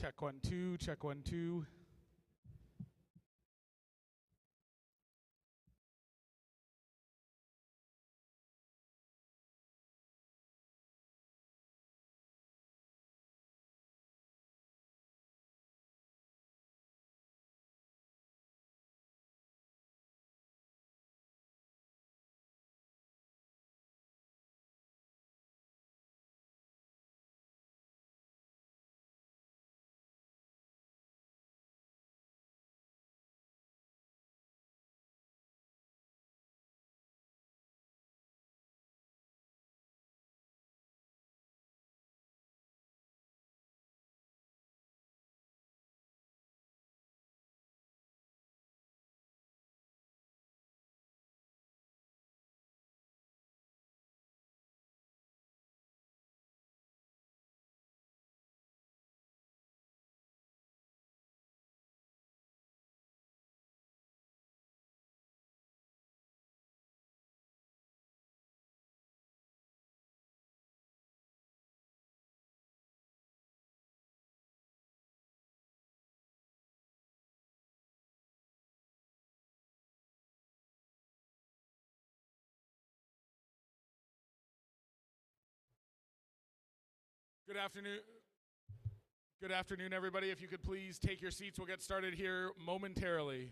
Check 1 2, check 1 2. Good afternoon. Good afternoon, everybody. If you could please take your seats, we'll get started here momentarily.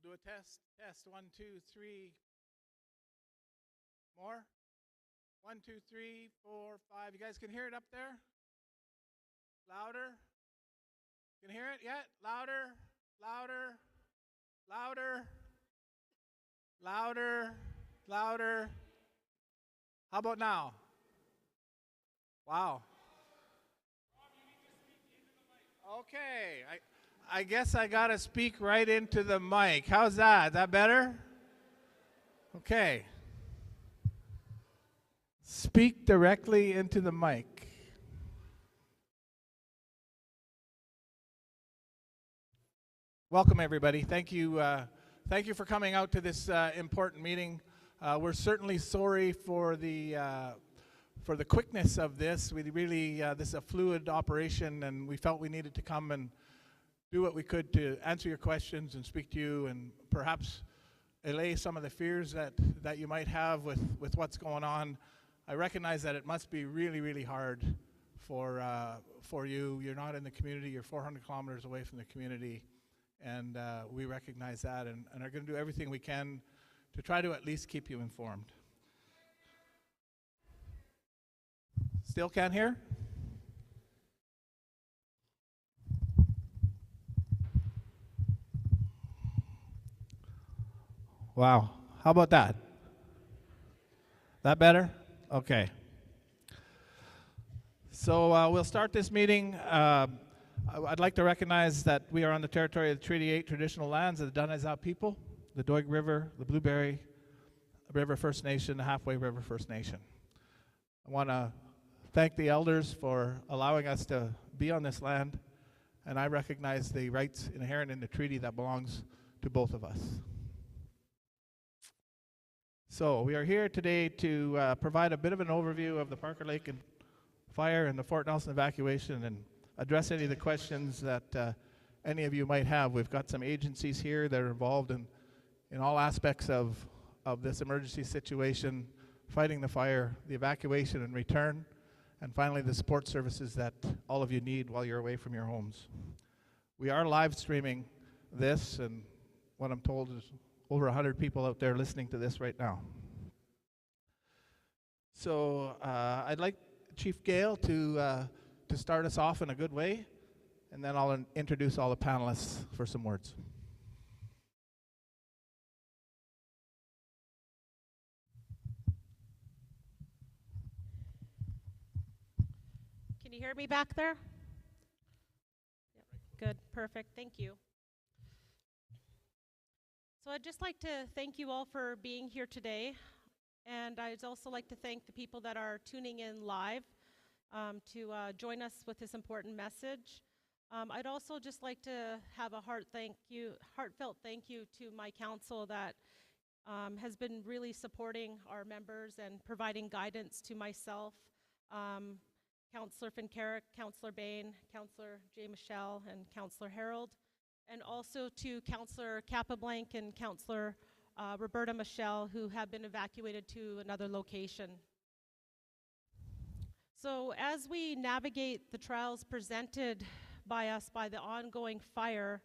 We'll do a test. Test 1 2 3. More? 1 2 3 4 5. You guys can hear it up there? Louder? Can hear it yet? Louder, louder, louder, louder, louder. How about now? Wow. Okay, I guess I got to speak right into the mic. How's that? Is that better? Okay. Speak directly into the mic. Welcome, everybody. Thank you for coming out to this important meeting. We're certainly sorry for the quickness of this. We really this is a fluid operation, and we felt we needed to come and do what we could to answer your questions and speak to you, and perhaps allay some of the fears that you might have with what's going on. I recognize that it must be really, really hard for you. You're not in the community. You're 400 kilometers away from the community. And we recognize that and are going to do everything we can to try to at least keep you informed. Still can't hear? Wow. How about that? That better? Okay. So we'll start this meeting. I'd like to recognize that we are on the territory of the Treaty 8 traditional lands of the Danezau people, the Doig River, the Blueberry River First Nation, the Halfway River First Nation. I want to thank the elders for allowing us to be on this land, and I recognize the rights inherent in the treaty that belongs to both of us. So we are here today to provide a bit of an overview of the Parker Lake and fire and the Fort Nelson evacuation and address any of the questions that any of you might have. We've got some agencies here that are involved in all aspects of this emergency situation, fighting the fire, the evacuation and return, and finally the support services that all of you need while you're away from your homes. We are live streaming this, and what I'm told is over 100 people out there listening to this right now. So I'd like Chief Gail to start us off in a good way, and then I'll introduce all the panelists for some words. Can you hear me back there? Good, perfect, thank you. So I'd just like to thank you all for being here today, and I'd also like to thank the people that are tuning in live to join us with this important message. I'd also just like to have a heartfelt thank you to my council that has been really supporting our members and providing guidance to myself, Councillor Fincarrick, Councillor Bain, Councillor J. Michelle, and Councillor Harold, and also to Councillor Capablanc and Councillor Roberta Michelle, who have been evacuated to another location. So as we navigate the trials presented by us by the ongoing fire,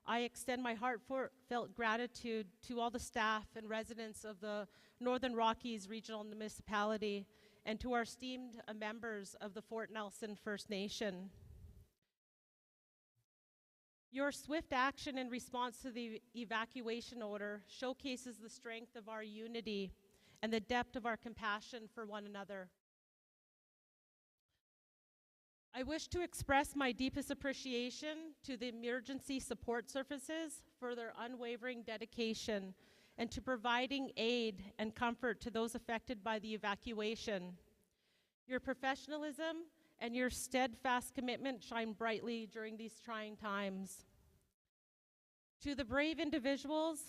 I extend my heartfelt gratitude to all the staff and residents of the Northern Rockies Regional Municipality and to our esteemed members of the Fort Nelson First Nation. Your swift action in response to the evacuation order showcases the strength of our unity and the depth of our compassion for one another. I wish to express my deepest appreciation to the emergency support services for their unwavering dedication and to providing aid and comfort to those affected by the evacuation. Your professionalism and your steadfast commitment shine brightly during these trying times. To the brave individuals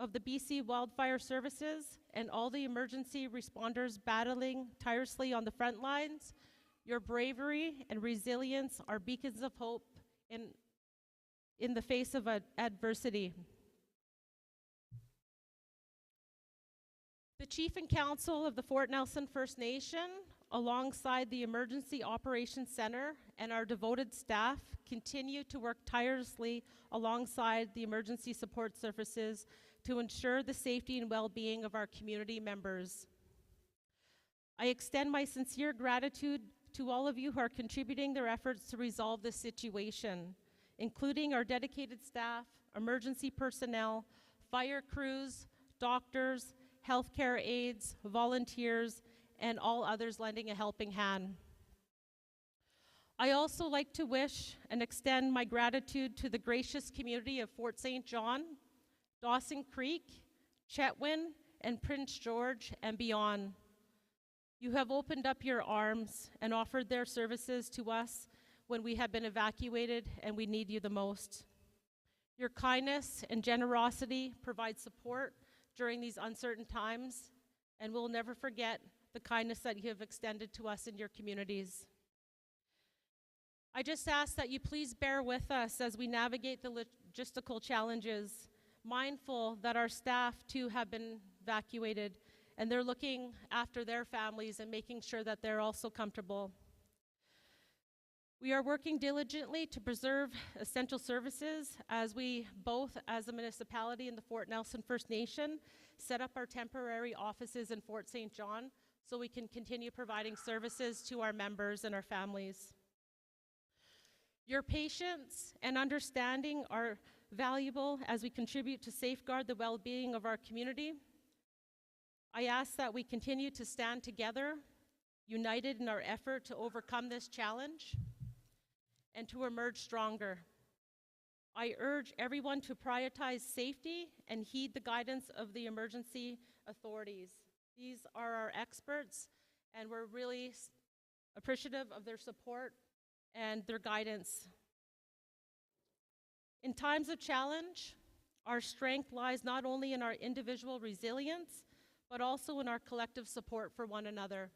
of the BC Wildfire Services and all the emergency responders battling tirelessly on the front lines, your bravery and resilience are beacons of hope in the face of adversity. The Chief and Council of the Fort Nelson First Nation, alongside the Emergency Operations Center and our devoted staff, continue to work tirelessly alongside the emergency support services to ensure the safety and well-being of our community members. I extend my sincere gratitude to all of you who are contributing their efforts to resolve this situation, including our dedicated staff, emergency personnel, fire crews, doctors, healthcare aides, volunteers, and all others lending a helping hand. I also like to wish and extend my gratitude to the gracious community of Fort St. John, Dawson Creek, Chetwynd, and Prince George, and beyond. You have opened up your arms and offered their services to us when we have been evacuated and we need you the most. Your kindness and generosity provide support during these uncertain times, and we'll never forget the kindness that you have extended to us in your communities. I just ask that you please bear with us as we navigate the logistical challenges, mindful that our staff too have been evacuated and they're looking after their families and making sure that they're also comfortable. We are working diligently to preserve essential services as we, both as a municipality and the Fort Nelson First Nation, set up our temporary offices in Fort St. John so we can continue providing services to our members and our families. Your patience and understanding are valuable as we contribute to safeguard the well-being of our community. I ask that we continue to stand together, united in our effort to overcome this challenge and to emerge stronger. I urge everyone to prioritize safety and heed the guidance of the emergency authorities. These are our experts, and we're really appreciative of their support and their guidance. In times of challenge, our strength lies not only in our individual resilience, but also in our collective support for one another.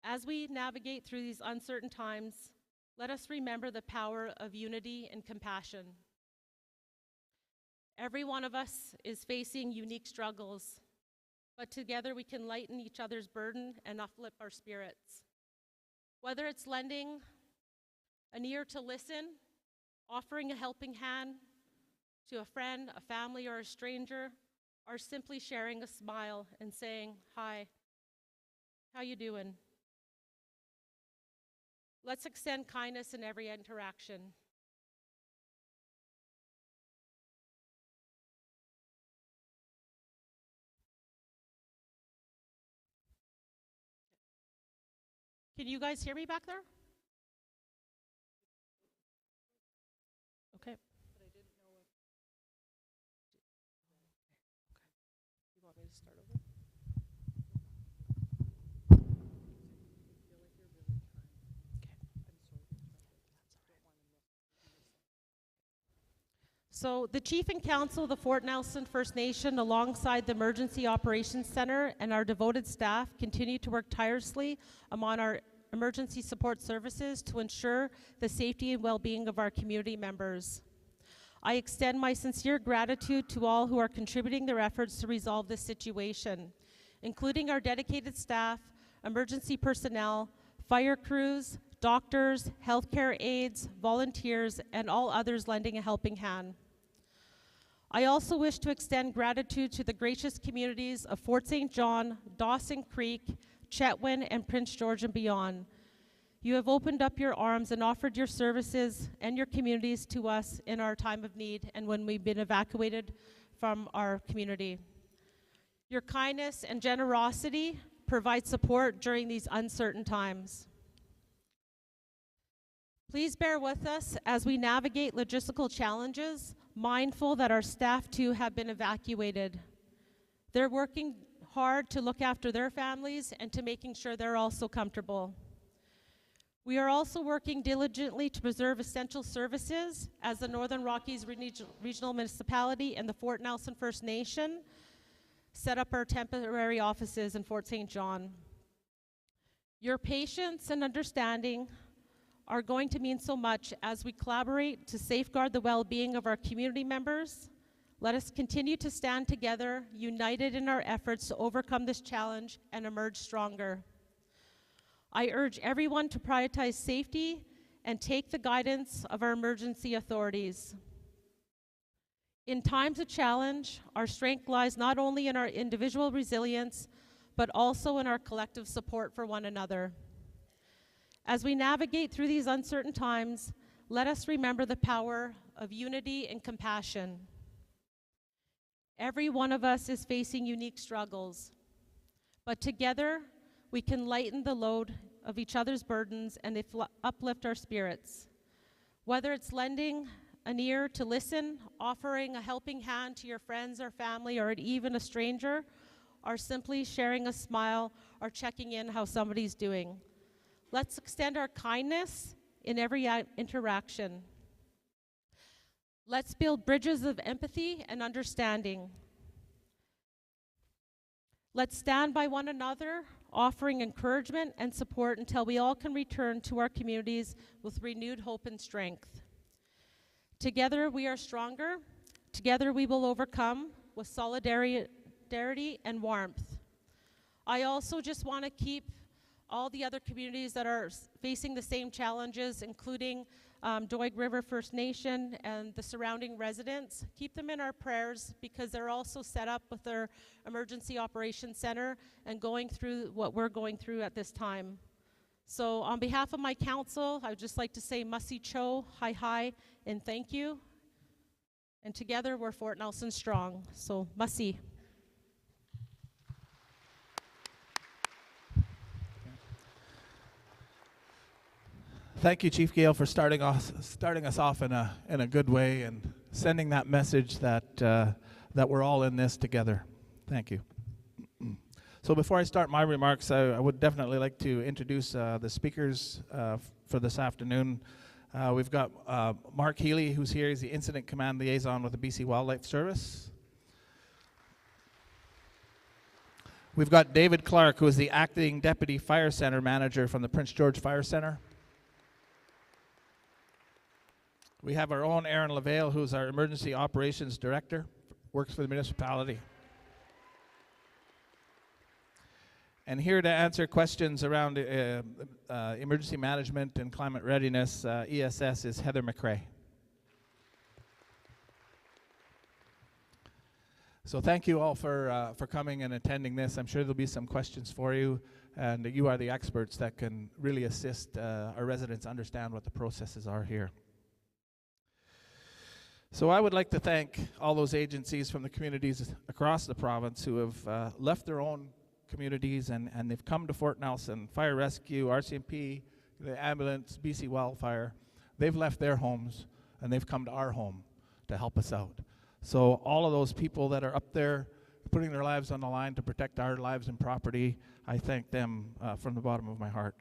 As we navigate through these uncertain times, let us remember the power of unity and compassion. Every one of us is facing unique struggles, but together we can lighten each other's burden and uplift our spirits. Whether it's lending an ear to listen, offering a helping hand to a friend, a family, or a stranger, or simply sharing a smile and saying, "Hi, How you doing? Let's extend kindness in every interaction. Can you guys hear me back there? Okay. But I didn't know if... Okay. You want me to start over? So the Chief and Council of the Fort Nelson First Nation, alongside the Emergency Operations Center and our devoted staff, continue to work tirelessly among our emergency support services to ensure the safety and well-being of our community members. I extend my sincere gratitude to all who are contributing their efforts to resolve this situation, including our dedicated staff, emergency personnel, fire crews, doctors, healthcare aides, volunteers, and all others lending a helping hand. I also wish to extend gratitude to the gracious communities of Fort St. John, Dawson Creek, Chetwynd, and Prince George and beyond. You have opened up your arms and offered your services and your communities to us in our time of need and when we've been evacuated from our community. Your kindness and generosity provide support during these uncertain times. Please bear with us as we navigate logistical challenges, mindful that our staff too have been evacuated. They're working hard to look after their families and to making sure they're also comfortable. We are also working diligently to preserve essential services as the Northern Rockies Regional Municipality and the Fort Nelson First Nation set up our temporary offices in Fort St. John. Your patience and understanding are going to mean so much as we collaborate to safeguard the well-being of our community members. Let us continue to stand together, united in our efforts to overcome this challenge and emerge stronger. I urge everyone to prioritize safety and take the guidance of our emergency authorities. In times of challenge, our strength lies not only in our individual resilience, but also in our collective support for one another. As we navigate through these uncertain times, let us remember the power of unity and compassion. Every one of us is facing unique struggles, but together we can lighten the load of each other's burdens and uplift our spirits. Whether it's lending an ear to listen, offering a helping hand to your friends or family, or even a stranger, or simply sharing a smile or checking in how somebody's doing. Let's extend our kindness in every interaction. Let's build bridges of empathy and understanding. Let's stand by one another, offering encouragement and support until we all can return to our communities with renewed hope and strength. Together we are stronger. Together we will overcome with solidarity and warmth. I also just want to keep all the other communities that are facing the same challenges, including Doig River First Nation and the surrounding residents. Keep them in our prayers because they're also set up with their Emergency Operations Center and going through what we're going through at this time. So on behalf of my council, I would just like to say Musi Cho, hi hi, and thank you. And together we're Fort Nelson strong. So Musi. Thank you, Chief Gail, for starting us off in a good way and sending that message that that we're all in this together. Thank you. So before I start my remarks, I would definitely like to introduce the speakers for this afternoon. We've got Mark Healy, who's here. He's the Incident Command Liaison with the BC Wildlife Service. We've got David Clark, who is the Acting Deputy Fire Center Manager from the Prince George Fire Center. We have our own Aaron LaVale, who's our Emergency Operations Director, works for the municipality. And here to answer questions around emergency management and climate readiness, ESS, is Heather McRae. So thank you all for coming and attending this. I'm sure there'll be some questions for you. and you are the experts that can really assist our residents understand what the processes are here. So I would like to thank all those agencies from the communities across the province who have left their own communities and they've come to Fort Nelson. Fire Rescue, RCMP, the ambulance, BC Wildfire, they've left their homes and they've come to our home to help us out. So all of those people that are up there putting their lives on the line to protect our lives and property, I thank them from the bottom of my heart.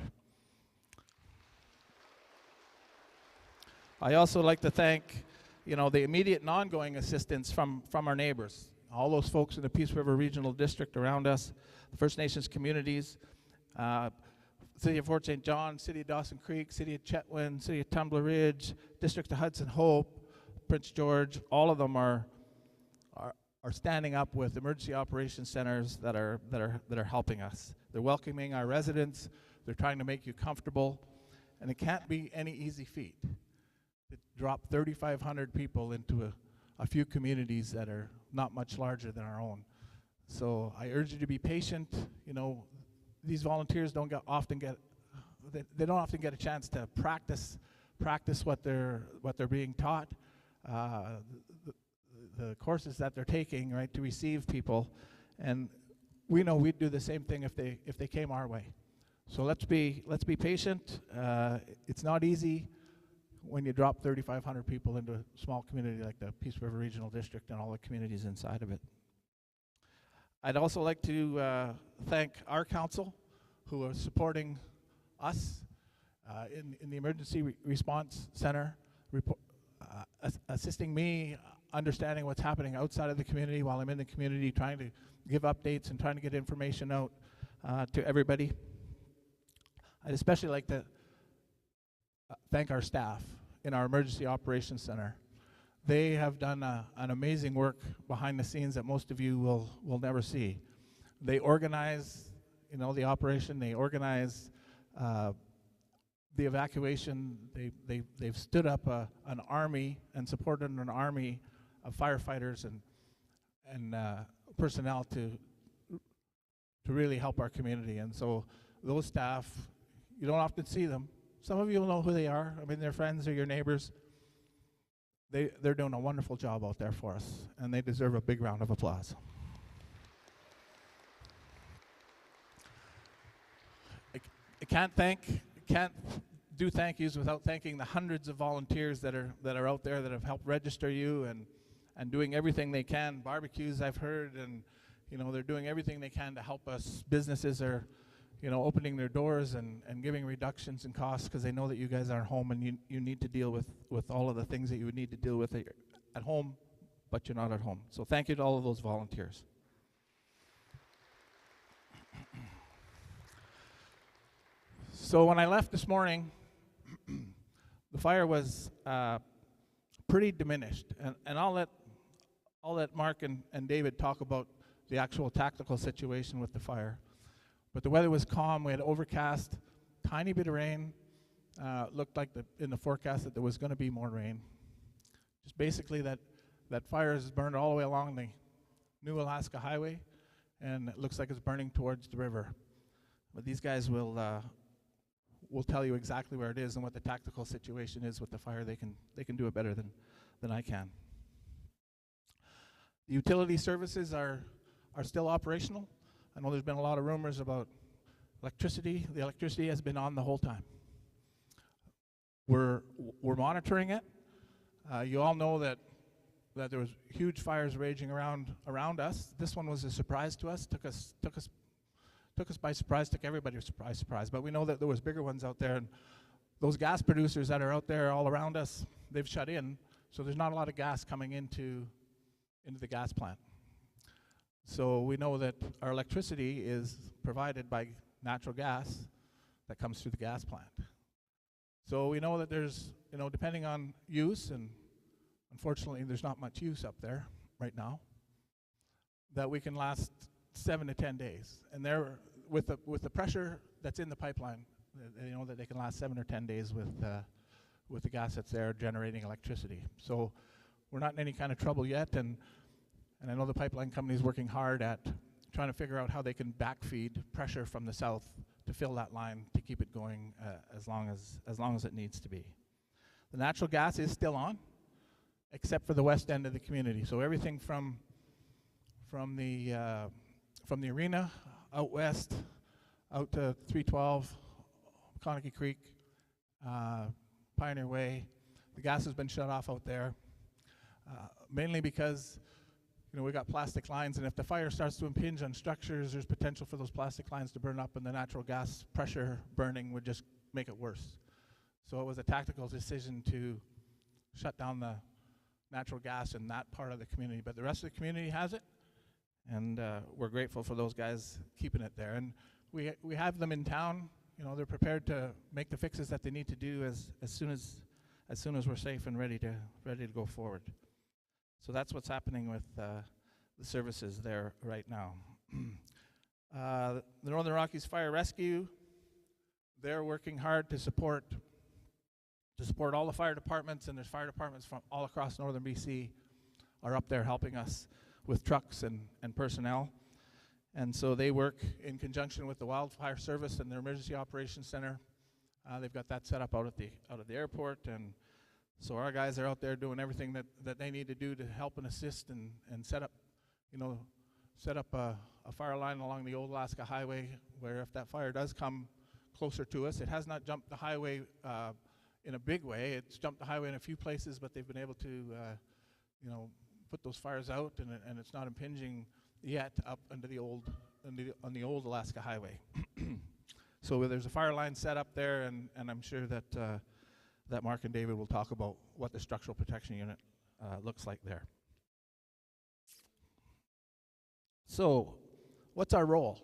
I also like to thank, you know, the immediate and ongoing assistance from our neighbors, all those folks in the Peace River Regional District around us, the First Nations communities, City of Fort St. John, City of Dawson Creek, City of Chetwynd, City of Tumbler Ridge, District of Hudson Hope, Prince George. All of them are standing up with emergency operations centers that are helping us. They're welcoming our residents. They're trying to make you comfortable, and it can't be any easy feat to drop 3,500 people into a few communities that are not much larger than our own. So I urge you to be patient. You know, these volunteers don't often get a chance to practice what they're being taught. The courses that they're taking, right, to receive people, and we know we'd do the same thing if they came our way. So let's be patient. It's not easy when you drop 3,500 people into a small community like the Peace River Regional District and all the communities inside of it. I'd also like to thank our council who are supporting us in the Emergency Response Center, assisting me understanding what's happening outside of the community while I'm in the community, trying to give updates and trying to get information out to everybody. I'd especially like to thank our staff in our Emergency Operations Center. They have done an amazing work behind the scenes that most of you will never see. They organize, you know, the operation. They organize the evacuation. They've stood up an army and supported an army of firefighters and personnel to really help our community. And so those staff, you don't often see them. Some of you will know who they are. I mean, they're friends or your neighbors. They're doing a wonderful job out there for us, and they deserve a big round of applause. I can't do thank yous without thanking the hundreds of volunteers that are out there that have helped register you and doing everything they can. Barbecues, I've heard, and you know, they're doing everything they can to help us. Businesses are, you know, opening their doors and giving reductions in costs because they know that you guys aren't home and you need to deal with all of the things that you would need to deal with at home, but you're not at home. So thank you to all of those volunteers. So when I left this morning, the fire was pretty diminished, and I'll let Mark and David talk about the actual tactical situation with the fire. But the weather was calm. We had overcast, tiny bit of rain. Looked like in the forecast that there was going to be more rain. Just basically that fire is burned all the way along the New Alaska Highway, and it looks like it's burning towards the river. But these guys will tell you exactly where it is and what the tactical situation is with the fire. They can do it better than I can. The utility services are still operational. I know there's been a lot of rumors about electricity. The electricity has been on the whole time. We're monitoring it. You all know that there was huge fires raging around us. This one was a surprise to us. Took us by surprise. Took everybody by surprise. But we know that there was bigger ones out there, and those gas producers that are out there all around us, they've shut in. So there's not a lot of gas coming into the gas plant. So we know that our electricity is provided by natural gas that comes through the gas plant. So we know that there's, you know, depending on use, and unfortunately there's not much use up there right now, that we can last 7 to 10 days. And there, with the pressure that's in the pipeline, you know that they can last 7 or 10 days with the gas that's there generating electricity. So we're not in any kind of trouble yet, and I know the pipeline company is working hard at trying to figure out how they can backfeed pressure from the south to fill that line to keep it going as long as it needs to be. The natural gas is still on, except for the west end of the community. So everything from the arena out west, out to 312, Conackey Creek, Pioneer Way, the gas has been shut off out there, mainly because we got plastic lines, and if the fire starts to impinge on structures, there's potential for those plastic lines to burn up, and the natural gas pressure burning would just make it worse. So it was a tactical decision to shut down the natural gas in that part of the community, but the rest of the community has it, and we're grateful for those guys keeping it there. And we have them in town. They're prepared to make the fixes that they need to do as soon as we're safe and ready to go forward. So that's what's happening with the services there right now. The Northern Rockies Fire Rescue, they're working hard to support all the fire departments, and there's fire departments from all across northern BC are up there helping us with trucks and personnel. And so they work in conjunction with the Wildfire Service and their Emergency Operations Center. They've got that set up out at the airport, and so our guys are out there doing everything that they need to do to help and assist and set up a fire line along the old Alaska Highway, where if that fire does come closer to us, it has not jumped the highway in a big way. It's jumped the highway in a few places, but they've been able to put those fires out, and it's not impinging yet up on the old Alaska Highway. So there's a fire line set up there, and I'm sure that Mark and David will talk about what the structural protection unit looks like there. So, what's our role?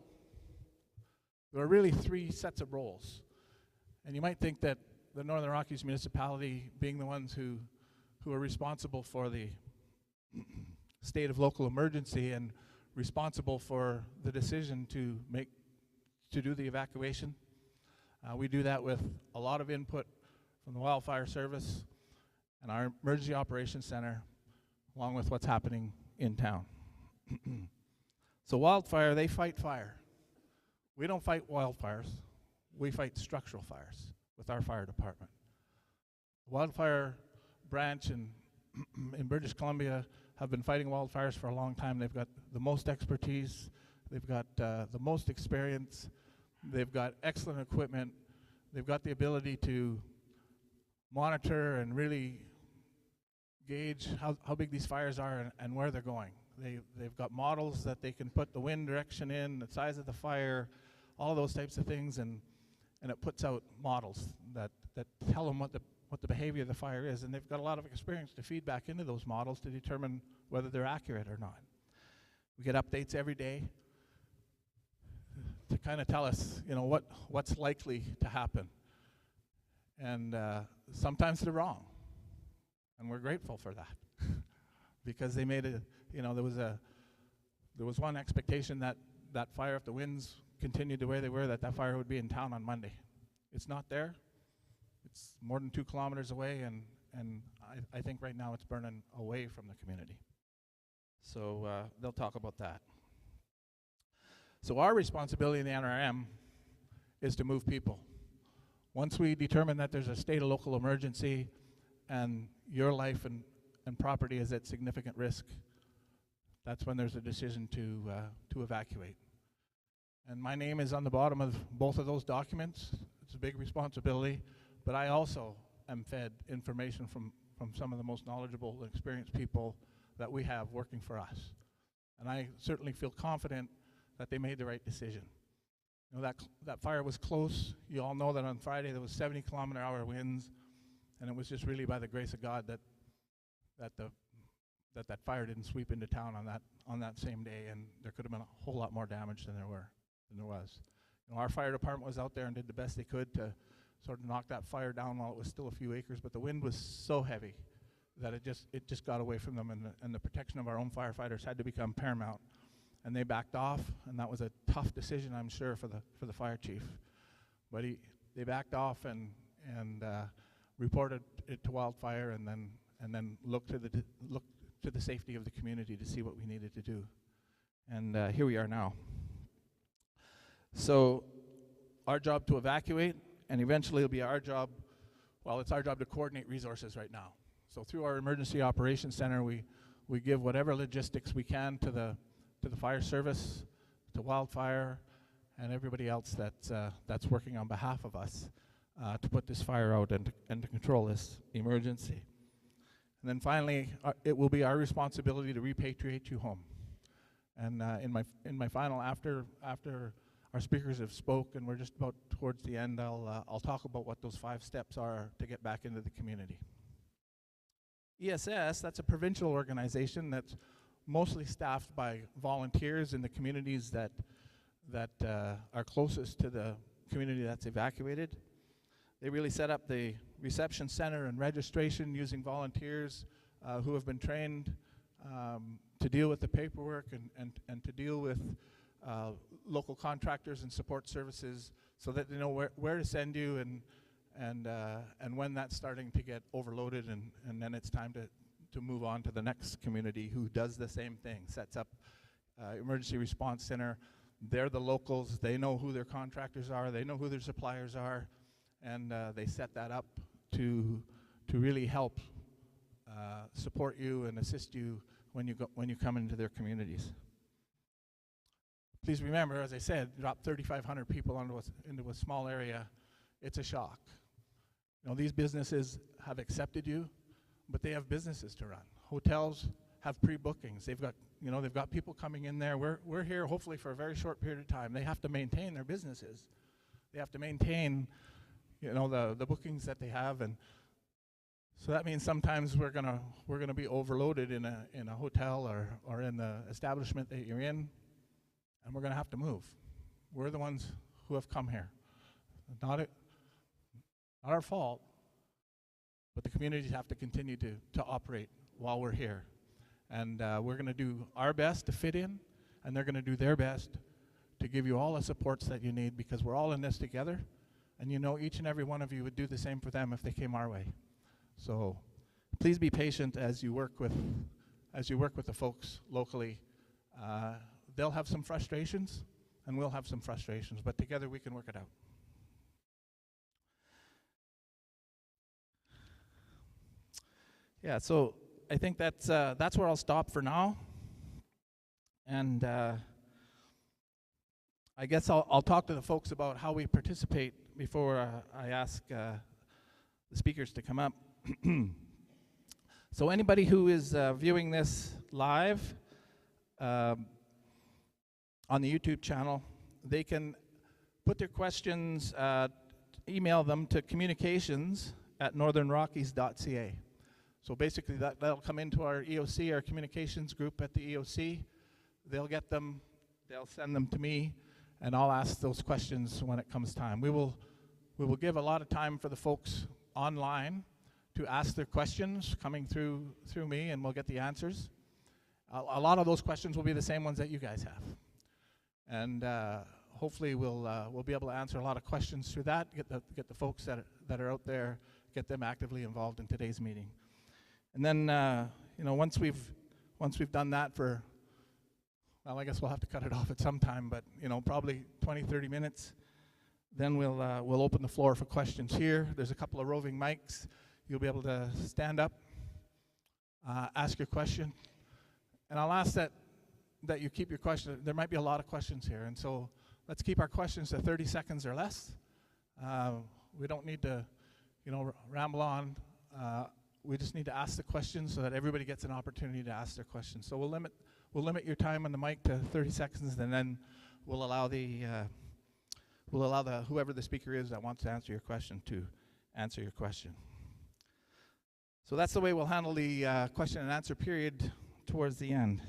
There are really three sets of roles. And you might think that the Northern Rockies Municipality, being the ones who are responsible for the state of local emergency and responsible for the decision to do the evacuation, we do that with a lot of input from the Wildfire Service and our Emergency Operations Center, along with what's happening in town. So wildfire, they fight fire. We don't fight wildfires. We fight structural fires with our fire department. Wildfire branch in British Columbia have been fighting wildfires for a long time. They've got the most expertise. They've got the most experience. They've got excellent equipment. They've got the ability to monitor and really gauge how big these fires are and where they're going. They've got models that they can put the wind direction in, the size of the fire, all those types of things, and it puts out models that tell them what the behavior of the fire is, and they've got a lot of experience to feed back into those models to determine whether they're accurate or not. We get updates every day to kind of tell us, what's likely to happen. And sometimes they're wrong, and we're grateful for that because they made it. There was one expectation that fire, if the winds continued the way they were, that fire would be in town on Monday. It's not there. It's more than 2 kilometers away, and I think right now it's burning away from the community. So they'll talk about that. So our responsibility in the NRM is to move people. Once we determine that there's a state of local emergency and your life and property is at significant risk, that's when there's a decision to evacuate. And my name is on the bottom of both of those documents. It's a big responsibility, but I also am fed information from some of the most knowledgeable and experienced people that we have working for us. And I certainly feel confident that they made the right decision. That fire was close. You all know that on Friday there was 70-kilometer-hour winds, and it was just really by the grace of God that fire didn't sweep into town on that same day, and there could have been a whole lot more damage than there was. Our fire department was out there and did the best they could to sort of knock that fire down while it was still a few acres, but the wind was so heavy that it just got away from them, and the protection of our own firefighters had to become paramount. And they backed off, and that was a tough decision, I'm sure, for the fire chief. But they backed off and reported it to wildfire, and then looked to the safety of the community to see what we needed to do. And here we are now. So our job to evacuate, and eventually it'll be our job, well, it's our job to coordinate resources right now. So through our Emergency Operations Center, we give whatever logistics we can to the fire service, to wildfire, and everybody else that's working on behalf of us to put this fire out and to control this emergency. And then finally, it will be our responsibility to repatriate you home. And in my final, after our speakers have spoken, we're just about towards the end, I'll talk about what those 5 steps are to get back into the community. ESS, that's a provincial organization that's mostly staffed by volunteers in the communities that are closest to the community that's evacuated. They really set up the reception center and registration using volunteers who have been trained to deal with the paperwork and to deal with local contractors and support services so that they know where to send you and when that's starting to get overloaded and then it's time to move on to the next community who does the same thing, sets up emergency response center. They're the locals, they know who their contractors are, they know who their suppliers are, and they set that up to really help support you and assist you when you come into their communities. Please remember, as I said, drop 3,500 people into a small area. It's a shock. You know, these businesses have accepted you, but they have businesses to run. Hotels have pre-bookings. They've got people coming in there. We're here hopefully for a very short period of time. They have to maintain their businesses. They have to maintain, the bookings that they have, and so that means sometimes we're gonna be overloaded in a hotel or in the establishment that you're in, and we're gonna have to move. We're the ones who have come here. Not our fault, but the communities have to continue to operate while we're here. And we're going to do our best to fit in, and they're going to do their best to give you all the supports that you need, because we're all in this together, and each and every one of you would do the same for them if they came our way. So please be patient as you work with the folks locally. They'll have some frustrations, and we'll have some frustrations, but together we can work it out. Yeah, so I think that's where I'll stop for now, and I guess I'll talk to the folks about how we participate before I ask the speakers to come up. So anybody who is viewing this live on the YouTube channel, they can put their questions, email them to communications@northernrockies.ca. So basically that'll come into our EOC, our communications group at the EOC. They'll get them, they'll send them to me, and I'll ask those questions when it comes time. We will give a lot of time for the folks online to ask their questions coming through me, and we'll get the answers. A lot of those questions will be the same ones that you guys have. And hopefully we'll be able to answer a lot of questions through that, get the folks that are out there, get them actively involved in today's meeting. And then, once we've done that for, well, I guess we'll have to cut it off at some time, but, probably 20, 30 minutes, then we'll open the floor for questions here. There's a couple of roving mics. You'll be able to stand up, ask your question. And I'll ask that you keep your question. There might be a lot of questions here, and so let's keep our questions to 30 seconds or less. We don't need to, ramble on. We just need to ask the questions so that everybody gets an opportunity to ask their questions. So we'll limit your time on the mic to 30 seconds, and then we'll allow whoever the speaker is that wants to answer your question to answer your question. So that's the way we'll handle the question and answer period towards the end.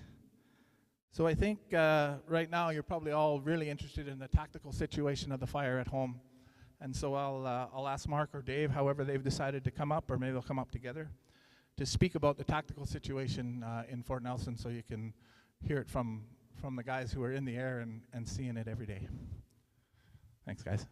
So I think right now you're probably all really interested in the tactical situation of the fire at home. And so I'll ask Mark or Dave, however they've decided to come up, or maybe they'll come up together, to speak about the tactical situation in Fort Nelson, so you can hear it from the guys who are in the air and seeing it every day. Thanks, guys.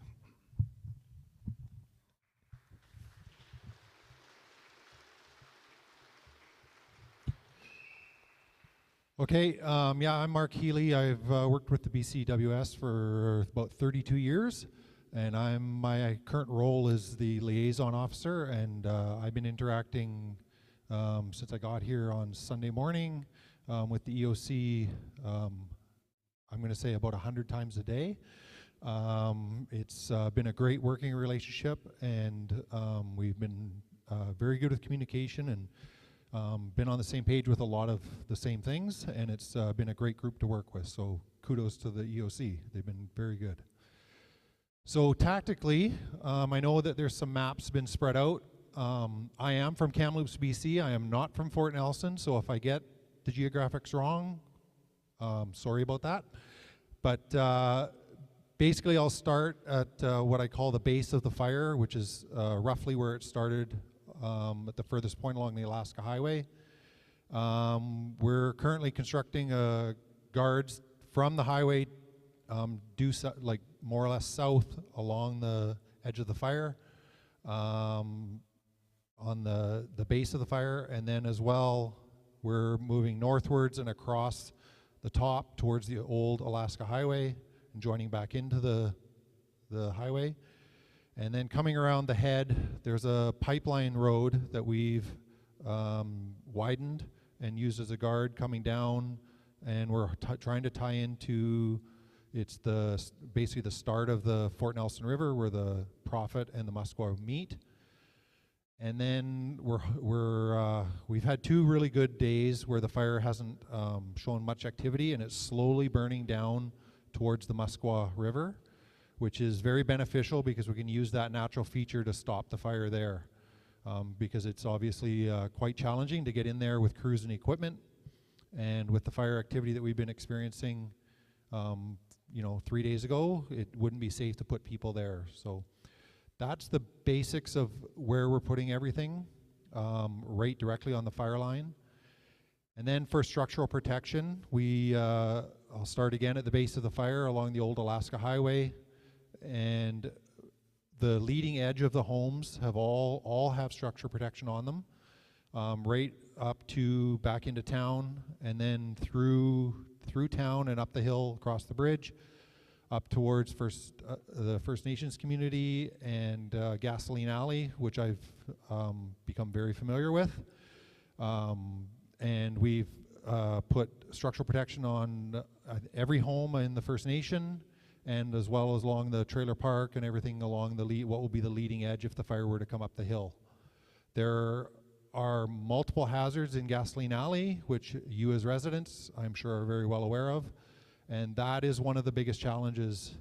Okay, yeah, I'm Mark Healy. I've worked with the BCWS for about 32 years, and my current role is the liaison officer, and I've been interacting since I got here on Sunday morning with the EOC, I'm going to say about 100 times a day. It's been a great working relationship, and we've been very good with communication, and been on the same page with a lot of the same things, and it's been a great group to work with, so kudos to the EOC. They've been very good. So tactically, I know that there's some maps been spread out. I am from Kamloops, BC. I am not from Fort Nelson, so if I get the geographics wrong, sorry about that. But basically I'll start at what I call the base of the fire, which is roughly where it started at the furthest point along the Alaska Highway. We're currently constructing guards from the highway like more or less south along the edge of the fire, on the base of the fire, and then as well we're moving northwards and across the top towards the old Alaska Highway and joining back into the highway. And then coming around the head, there's a pipeline road that we've widened and used as a guard coming down, and we're trying to tie into, it's basically the start of the Fort Nelson River where the Prophet and the Muskwa meet. And then we've had 2 really good days where the fire hasn't shown much activity, and it's slowly burning down towards the Muskwa River, which is very beneficial because we can use that natural feature to stop the fire there, because it's obviously quite challenging to get in there with crews and equipment, and with the fire activity that we've been experiencing 3 days ago, it wouldn't be safe to put people there. So that's the basics of where we're putting everything, right directly on the fire line. And then for structural protection, I'll start again at the base of the fire along the old Alaska Highway, and the leading edge of the homes have all have structural protection on them, right up to back into town, and then through town and up the hill across the bridge, up towards the First Nations community and Gasoline Alley, which I've become very familiar with. And we've put structural protection on every home in the First Nation, and as well as along the trailer park and everything along what will be the leading edge if the fire were to come up the hill. There are multiple hazards in Gasoline Alley, which you as residents, I'm sure, are very well aware of. And that is one of the biggest challenges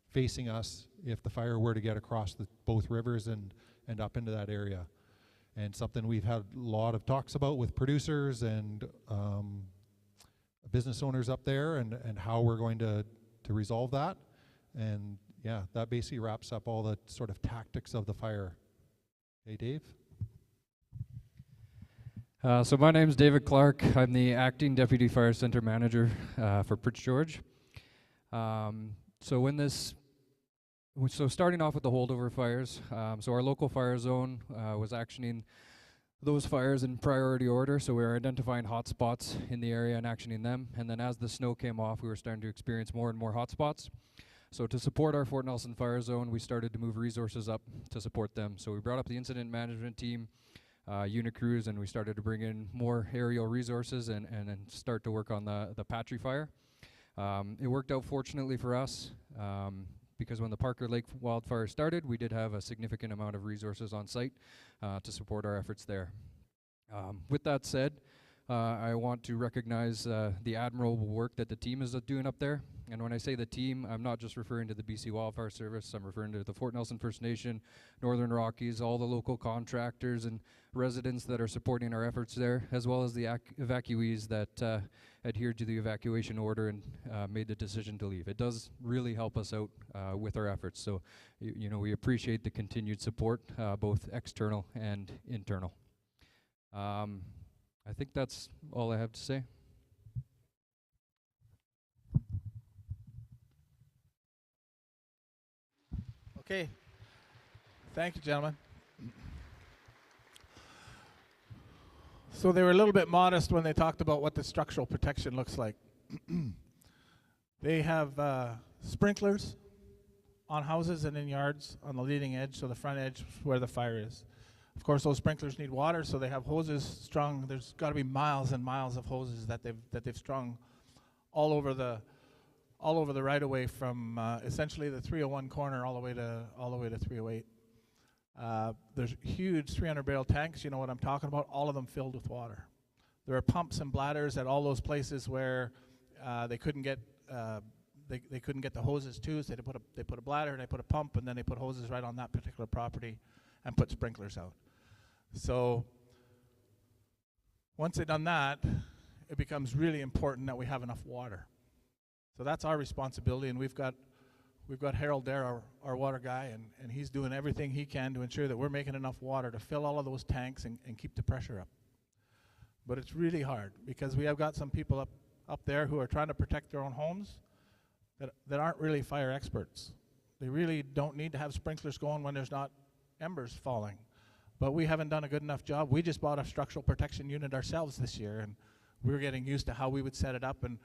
facing us if the fire were to get across both rivers and up into that area. And something we've had a lot of talks about with producers and business owners up there, and how we're going to resolve that. And yeah, that basically wraps up all the sort of tactics of the fire. Hey, Dave? So my name's David Clark. I'm the acting Deputy Fire Center Manager for Prince George. So starting off with the holdover fires, so our local fire zone was actioning those fires in priority order, so we were identifying hot spots in the area and actioning them, and then as the snow came off, we were starting to experience more and more hot spots. So to support our Fort Nelson fire zone, we started to move resources up to support them. So we brought up the incident management team, unit crews, and we started to bring in more aerial resources and then start to work on the Patry fire. It worked out fortunately for us, because when the Parker Lake wildfire started, we did have a significant amount of resources on site to support our efforts there. With that said, I want to recognize the admirable work that the team is doing up there. And when I say the team, I'm not just referring to the BC Wildfire Service, I'm referring to the Fort Nelson First Nation, Northern Rockies, all the local contractors and residents that are supporting our efforts there, as well as the evacuees that adhered to the evacuation order and made the decision to leave. It does really help us out with our efforts. So, we appreciate the continued support, both external and internal. I think that's all I have to say. Okay. Thank you, gentlemen. So they were a little bit modest when they talked about what the structural protection looks like. They have sprinklers on houses and in yards on the leading edge, so the front edge where the fire is. Of course, those sprinklers need water, so they have hoses strung. There's got to be miles and miles of hoses that they've strung all over the right of way from essentially the 301 corner all the way to 308. There's huge 300-barrel tanks. You know what I'm talking about? All of them filled with water. There are pumps and bladders at all those places where they couldn't get they couldn't get the hoses to. So they put a bladder, they put a pump, and then they put hoses right on that particular property and put sprinklers out. So once they've done that, it becomes really important that we have enough water. So that's our responsibility, and we've got Harold there, our water guy, and he's doing everything he can to ensure that we're making enough water to fill all of those tanks and keep the pressure up. But it's really hard because we have got some people up there who are trying to protect their own homes that aren't really fire experts. They really don't need to have sprinklers going when there's not embers falling. But we haven't done a good enough job. We just bought a structural protection unit ourselves this year, and we're getting used to how we would set it up, and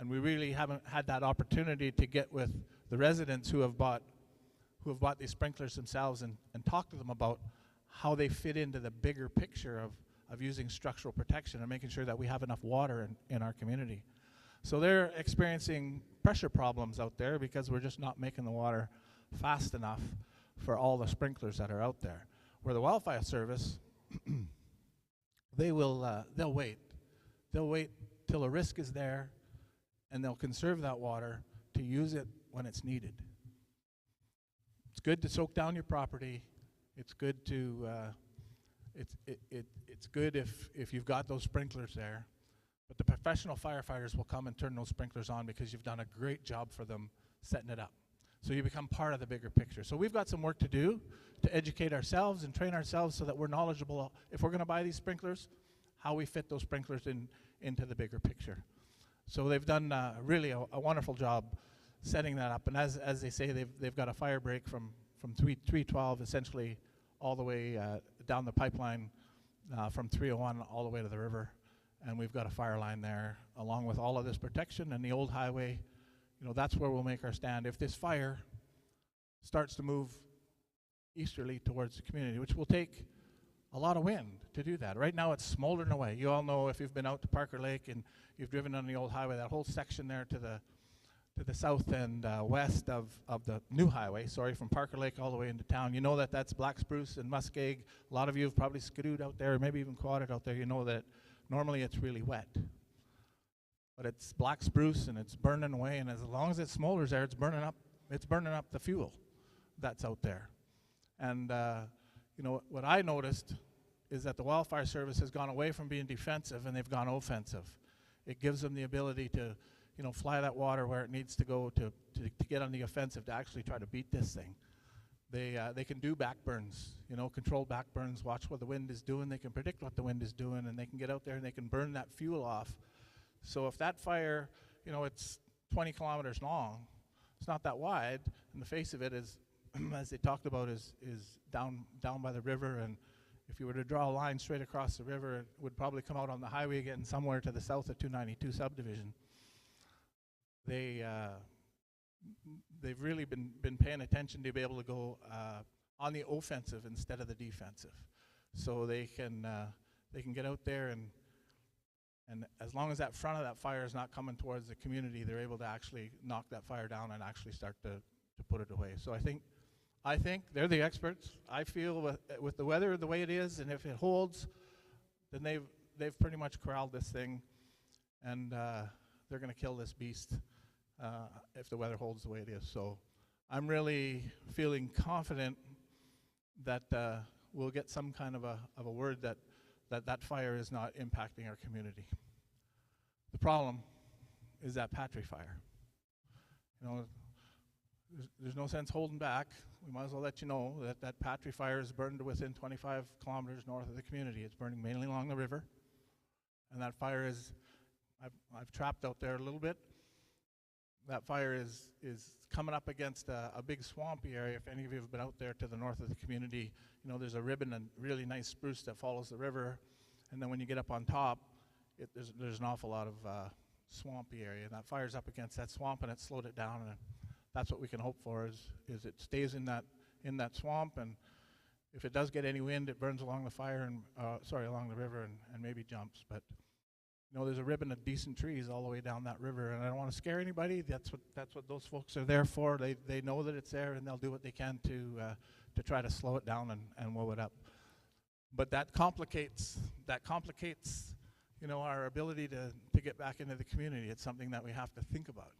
we really haven't had that opportunity to get with the residents who have bought these sprinklers themselves and talk to them about how they fit into the bigger picture of using structural protection and making sure that we have enough water in our community. So they're experiencing pressure problems out there because we're just not making the water fast enough for all the sprinklers that are out there. Where the wildfire service, they'll wait. They'll wait till the risk is there, and they'll conserve that water to use it when it's needed. It's good to soak down your property. It's good to it's good if you've got those sprinklers there. But the professional firefighters will come and turn those sprinklers on because you've done a great job for them setting it up. So you become part of the bigger picture. So we've got some work to do to educate ourselves and train ourselves so that we're knowledgeable if we're going to buy these sprinklers, how we fit those sprinklers into the bigger picture. So they've done really a wonderful job setting that up. And as they say, they've got a fire break from 312 essentially all the way down the pipeline from 301 all the way to the river. And we've got a fire line there along with all of this protection and the old highway. You know, that's where we'll make our stand. If this fire starts to move easterly towards the community, which will take a lot of wind to do that. Right now it's smoldering away. You all know if you've been out to Parker Lake and you've driven on the old highway, that whole section there to the south and west of the new highway, from Parker Lake all the way into town. You know that's black spruce and muskeg. A lot of you have probably skidooed out there, or maybe even quadded out there. You know that normally it's really wet. But it's black spruce and it's burning away, and as long as it smolders there, it's burning up the fuel that's out there. And you know, what I noticed is that the wildfire service has gone away from being defensive and they've gone offensive. It gives them the ability to, you know, fly that water where it needs to go to get on the offensive, to actually try to beat this thing. They can do backburns, you know, controlled backburns, watch what the wind is doing. They can predict what the wind is doing, and they can get out there and they can burn that fuel off. So if that fire, you know, it's 20 kilometers long, it's not that wide, and the face of it is, as they talked about, is down by the river, and if you were to draw a line straight across the river, it would probably come out on the highway again somewhere to the south of 292 subdivision. They've really been paying attention to be able to go on the offensive instead of the defensive. So they can get out there, and as long as that front of that fire is not coming towards the community, they're able to actually knock that fire down and actually start to put it away. So I think they're the experts. I feel with the weather the way it is, and if it holds, then they've pretty much corralled this thing, and they're going to kill this beast if the weather holds the way it is. So I'm really feeling confident that we'll get some kind of a word that fire is not impacting our community. The problem is that Patry fire. You know, there's no sense holding back. We might as well let you know that Patry fire is burned within 25 kilometers north of the community. It's burning mainly along the river, and that fire is, I've trapped out there a little bit. That fire is coming up against a big swampy area. If any of you have been out there to the north of the community, you know there's a ribbon and really nice spruce that follows the river, and then when you get up on top, there's an awful lot of swampy area, and that fire's up against that swamp, and it slowed it down, and that's what we can hope for is it stays in that swamp, and if it does get any wind, it burns along the fire and along the river and maybe jumps. But you know, there's a ribbon of decent trees all the way down that river, and I don't want to scare anybody. That's what those folks are there for. They know that it's there, and they'll do what they can to try to slow it down and woe it up. But that complicates you know, our ability to get back into the community. It's something that we have to think about,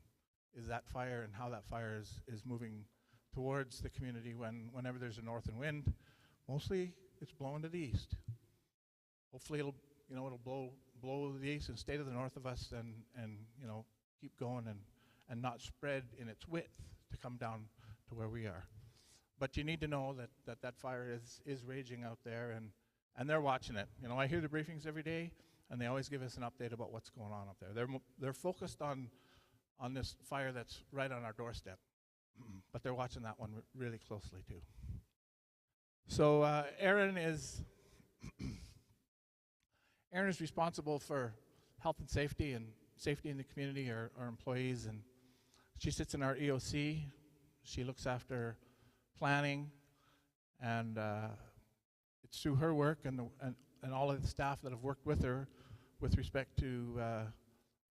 is that fire and how that fire is moving towards the community whenever there's a northern wind. Mostly it's blowing to the east. Hopefully it'll blow to the east and stay to the north of us and you know, keep going and not spread in its width to come down to where we are. But you need to know that fire is raging out there, and they're watching it. You know, I hear the briefings every day, and they always give us an update about what's going on up there. They're focused on this fire that's right on our doorstep, but they're watching that one really closely too. So Erin is responsible for health and safety in the community, our employees, and she sits in our EOC. She looks after planning, and it's through her work and all of the staff that have worked with her with respect to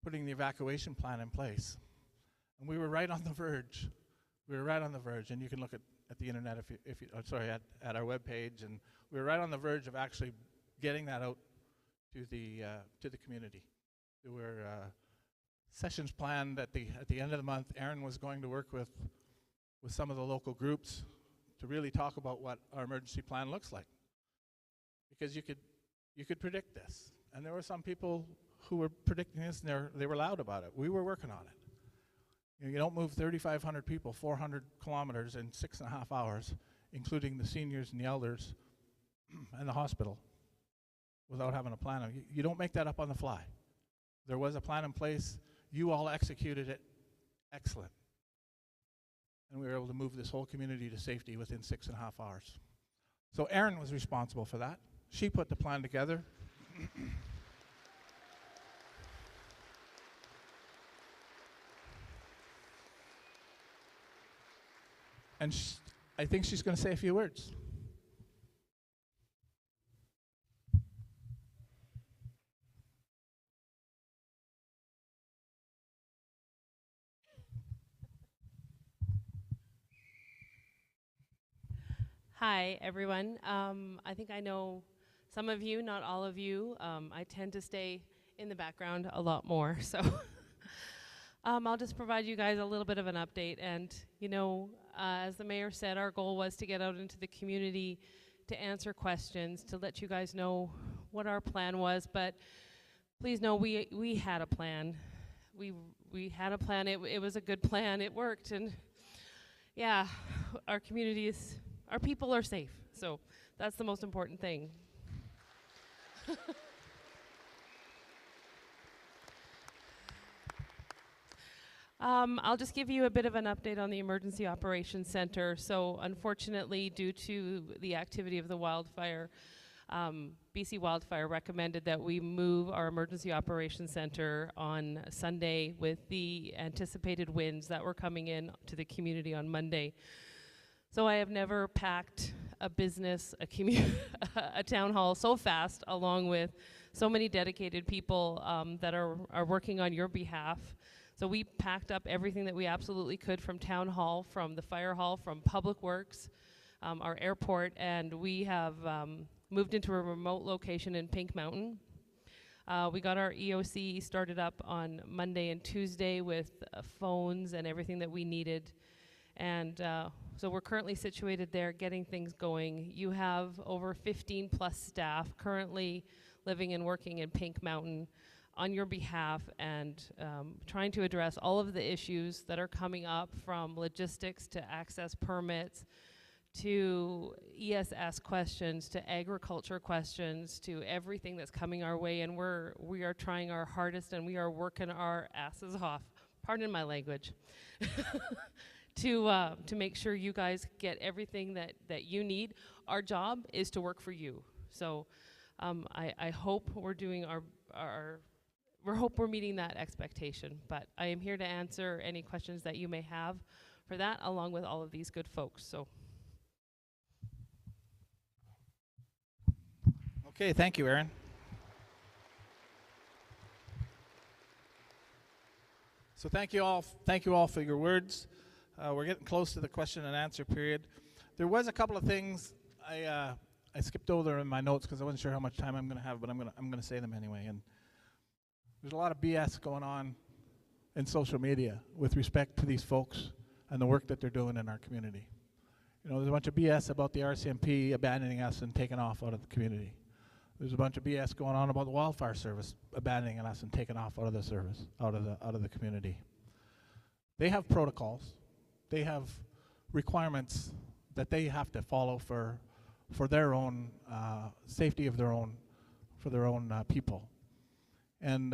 putting the evacuation plan in place. And we were right on the verge. And you can look at the internet at our webpage, and we were right on the verge of actually getting that out to the community. There were sessions planned at the end of the month. Erin was going to work with some of the local groups to really talk about what our emergency plan looks like, because you could predict this, and there were some people who were predicting this, and they were loud about it. We were working on it. You don't move 3,500 people 400 kilometers in 6.5 hours, including the seniors and the elders and the hospital, without having a plan. You don't make that up on the fly. There was a plan in place. You all executed it. Excellent. And we were able to move this whole community to safety within 6.5 hours. So Erin was responsible for that. She put the plan together. And I think she's going to say a few words. Hi, everyone. I think I know some of you, not all of you. I tend to stay in the background a lot more, so I'll just provide you guys a little bit of an update. And, you know, as the mayor said, our goal was to get out into the community to answer questions, to let you guys know what our plan was. But please know we had a plan. We had a plan. It was a good plan. It worked. And, yeah, our people are safe. So that's the most important thing. I'll just give you a bit of an update on the Emergency Operations Center. So unfortunately, due to the activity of the wildfire, BC Wildfire recommended that we move our Emergency Operations Center on Sunday with the anticipated winds that were coming in to the community on Monday. So I have never packed a business, a town hall so fast, along with so many dedicated people that are working on your behalf. So we packed up everything that we absolutely could from town hall, from the fire hall, from public works, our airport, and we have moved into a remote location in Pink Mountain. We got our EOC started up on Monday and Tuesday with phones and everything that we needed. And so we're currently situated there, getting things going. You have over 15 plus staff currently living and working in Pink Mountain on your behalf, and trying to address all of the issues that are coming up, from logistics to access permits to ESS questions to agriculture questions to everything that's coming our way. And we are trying our hardest, and we are working our asses off, pardon my language, to make sure you guys get everything that you need. Our job is to work for you. So I hope we're doing we hope we're meeting that expectation, but I am here to answer any questions that you may have for that, along with all of these good folks. So. Okay, thank you, Erin. So thank you all for your words. We're getting close to the question and answer period. There was a couple of things I skipped over in my notes because I wasn't sure how much time I'm going to have, but I'm going to say them anyway. And there's a lot of BS going on in social media with respect to these folks and the work that they're doing in our community. You know, there's a bunch of BS about the RCMP abandoning us and taking off out of the community. There's a bunch of BS going on about the wildfire service abandoning us and taking off out of the service, out of the community. They have protocols. They have requirements that they have to follow for their own safety of their own, for their own people. And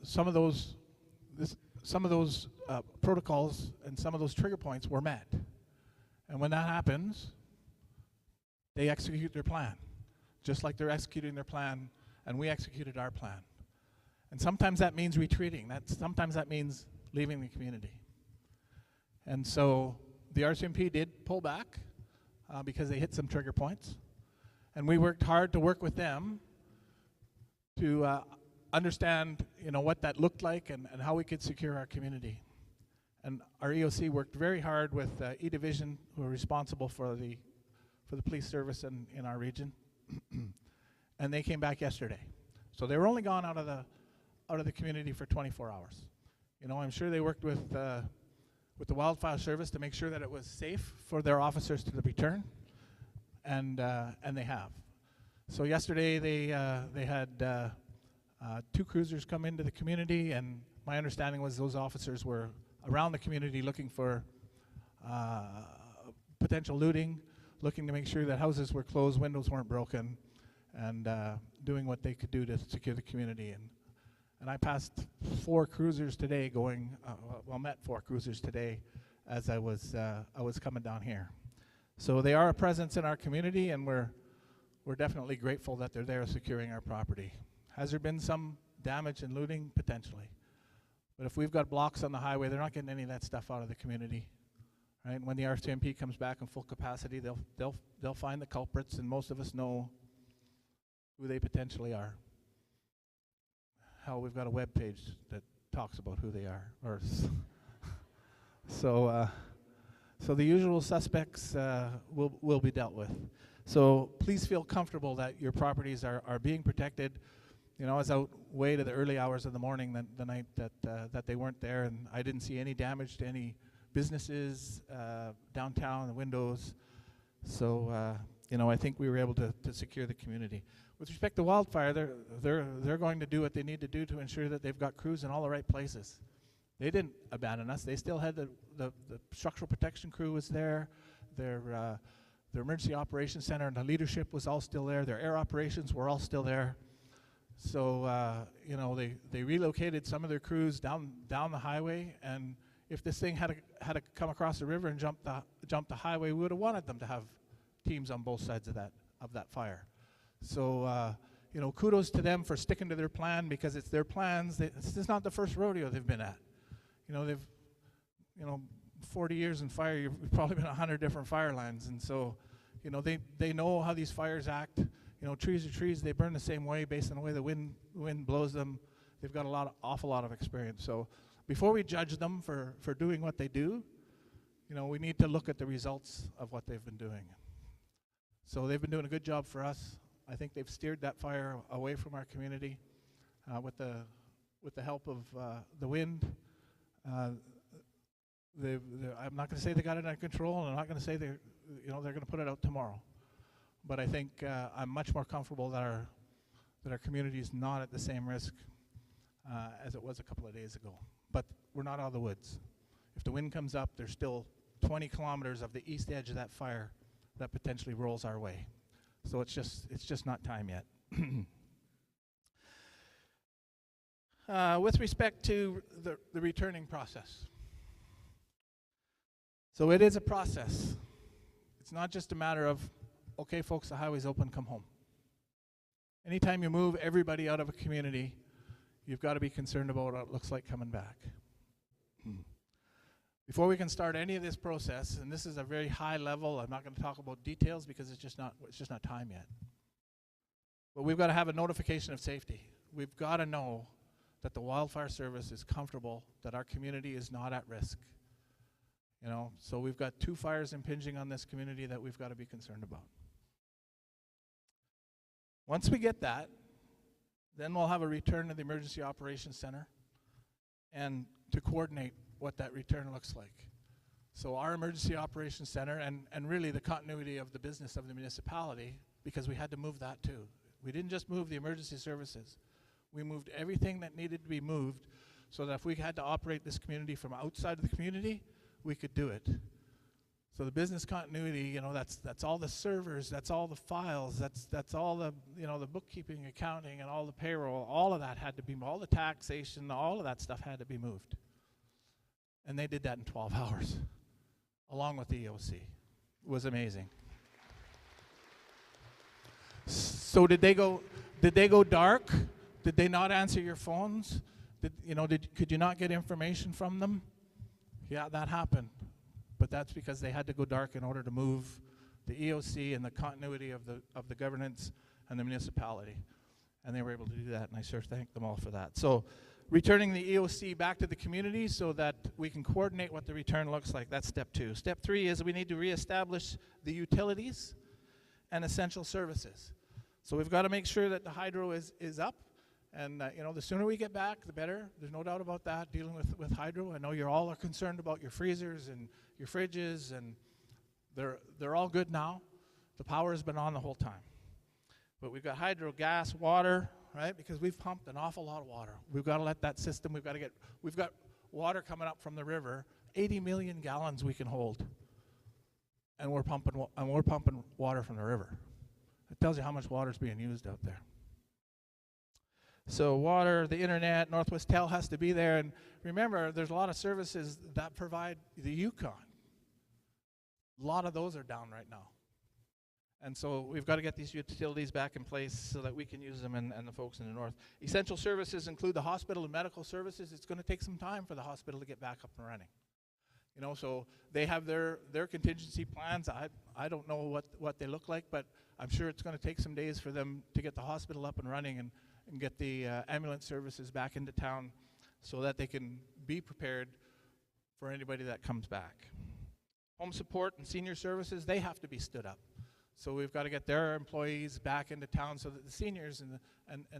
some of those protocols and some of those trigger points were met. And when that happens, they execute their plan, just like they're executing their plan, and we executed our plan. And sometimes that means retreating. Sometimes that means leaving the community. And so the RCMP did pull back because they hit some trigger points. And we worked hard to work with them to understand, you know, what that looked like and how we could secure our community. And our EOC worked very hard with E-Division, who are responsible for the police service in our region. And they came back yesterday. So they were only gone out of the community for 24 hours. You know, I'm sure they worked with the wildfire service to make sure that it was safe for their officers to return, and they have. So yesterday they had 2 cruisers come into the community, and my understanding was those officers were around the community looking for potential looting, looking to make sure that houses were closed, windows weren't broken, and doing what they could do to secure the community. And I passed 4 cruisers today met 4 cruisers today as I was coming down here. So they are a presence in our community, and we're definitely grateful that they're there securing our property. Has there been some damage and looting? Potentially. But if we've got blocks on the highway, they're not getting any of that stuff out of the community. Right? And when the RCMP comes back in full capacity, they'll find the culprits, and most of us know who they potentially are. Hell, we've got a web page that talks about who they are. So the usual suspects will be dealt with. So please feel comfortable that your properties are being protected. You know, I was out way to the early hours of the morning the night that they weren't there, and I didn't see any damage to any businesses downtown, the windows. So you know, I think we were able to secure the community. With respect to wildfire, they're going to do what they need to do to ensure that they've got crews in all the right places. They didn't abandon us. They still had the structural protection crew was there. Their emergency operations center and the leadership was all still there. Their air operations were all still there. So you know, they relocated some of their crews down the highway, and if this thing had to come across the river and jump the highway, we would have wanted them to have teams on both sides of that fire. So you know, kudos to them for sticking to their plan, because it's their plans. This is not the first rodeo they've been at. You know, they've 40 years in fire. You've probably been 100 different fire lines, and so you know, they know how these fires act. You know, trees are trees. They burn the same way based on the way the wind blows them. They've got awful lot of experience. So before we judge them for doing what they do, you know, we need to look at the results of what they've been doing. So they've been doing a good job for us. I think they've steered that fire away from our community with the help of the wind. I'm not going to say they got it under control, and I'm not going to say they're going to put it out tomorrow. But I think I'm much more comfortable that our community is not at the same risk as it was a couple of days ago. But we're not out of the woods. If the wind comes up, there's still 20 kilometers of the east edge of that fire that potentially rolls our way. So it's just not time yet. With respect to the returning process. So it is a process. It's not just a matter of, okay, folks, the highway's open, come home. Anytime you move everybody out of a community, you've got to be concerned about what it looks like coming back. Before we can start any of this process, and this is a very high level, I'm not going to talk about details because it's just not time yet. But we've got to have a notification of safety. We've got to know that the wildfire service is comfortable, that our community is not at risk. You know, so we've got 2 fires impinging on this community that we've got to be concerned about. Once we get that, then we'll have a return to the Emergency Operations Center and to coordinate what that return looks like. So our Emergency Operations Center and really the continuity of the business of the municipality, because we had to move that too. We didn't just move the emergency services. We moved everything that needed to be moved so that if we had to operate this community from outside of the community, we could do it. So the business continuity, you know, that's all the servers, that's all the files, that's all the, you know, the bookkeeping, accounting, and all the payroll, all of that had to be, all the taxation, all of that stuff had to be moved. And they did that in 12 hours, along with the EOC. It was amazing. So did they go dark? Did they not answer your phones? Could you not get information from them? Yeah, that happened. But that's because they had to go dark in order to move the EOC and the continuity of the governance and the municipality. And they were able to do that, and I sure thank them all for that. So returning the EOC back to the community so that we can coordinate what the return looks like, that's step 2. Step 3 is we need to reestablish the utilities and essential services. So we've got to make sure that the hydro is up. And the sooner we get back, the better. There's no doubt about that, dealing with hydro. I know you all are concerned about your freezers and your fridges, and they're all good now. The power has been on the whole time. But we've got hydro, gas, water, right? Because we've pumped an awful lot of water. We've got to let that system, we've got water coming up from the river, 80 million gallons we can hold. And we're pumping water from the river. It tells you how much water is being used out there. So water, the internet, Northwest Tel has to be there. And remember, there's a lot of services that provide the Yukon. A lot of those are down right now. And so we've got to get these utilities back in place so that we can use them and the folks in the north. Essential services include the hospital and medical services. It's going to take some time for the hospital to get back up and running. You know, so they have their contingency plans. I don't know what they look like, but I'm sure it's going to take some days for them to get the hospital up and running and get the ambulance services back into town so that they can be prepared for anybody that comes back. Home support and senior services, they have to be stood up. So we've got to get their employees back into town so that the seniors and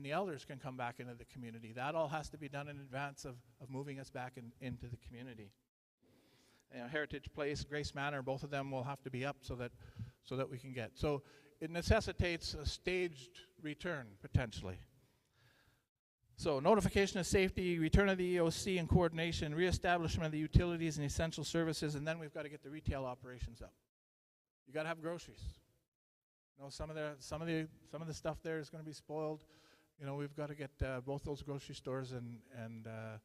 the elders can come back into the community. That all has to be done in advance of moving us back into the community. Heritage Place, Grace Manor, both of them will have to be up so that we can get. So it necessitates a staged return, potentially. So notification of safety, return of the EOC and coordination, reestablishment of the utilities and essential services, and then we've got to get the retail operations up. You got to have groceries. You know, some of the stuff there is going to be spoiled. You know, we've got to get both those grocery stores and the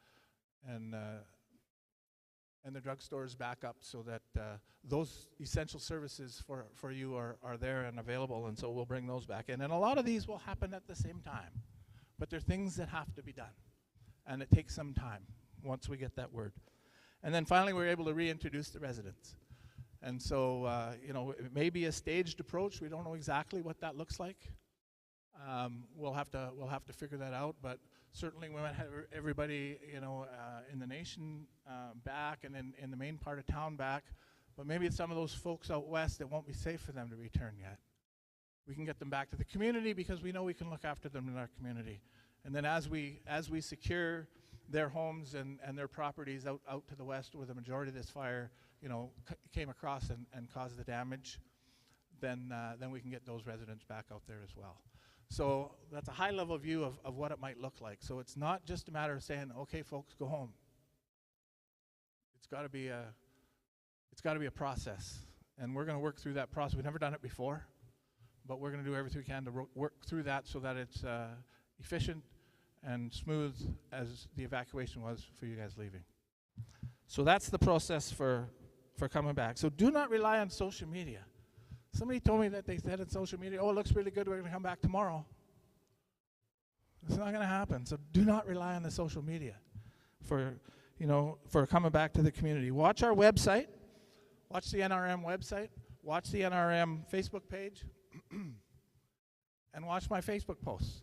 drugstores back up so that those essential services for you are there and available, and so we'll bring those back in. And a lot of these will happen at the same time. But there are things that have to be done, and it takes some time once we get that word. And then finally, we're able to reintroduce the residents. And so, it may be a staged approach. We don't know exactly what that looks like. We'll have to figure that out. But certainly, we might have everybody, in the nation back, and in the main part of town back. But maybe some of those folks out west, it won't be safe for them to return yet. We can get them back to the community because we know we can look after them in our community. And then as we secure their homes and their properties out to the west where the majority of this fire, came across and caused the damage, then we can get those residents back out there as well. So that's a high-level view of what it might look like. So it's not just a matter of saying, okay, folks, go home. It's got to be a process. And we're going to work through that process. We've never done it before. But we're going to do everything we can to work through that so that it's efficient and smooth as the evacuation was for you guys leaving. So that's the process for coming back. So do not rely on social media. Somebody told me that they said on social media, oh, it looks really good, we're going to come back tomorrow. It's not going to happen. So do not rely on the social media for coming back to the community. Watch our website. Watch the NRM website. Watch the NRM Facebook page. And watch my Facebook posts.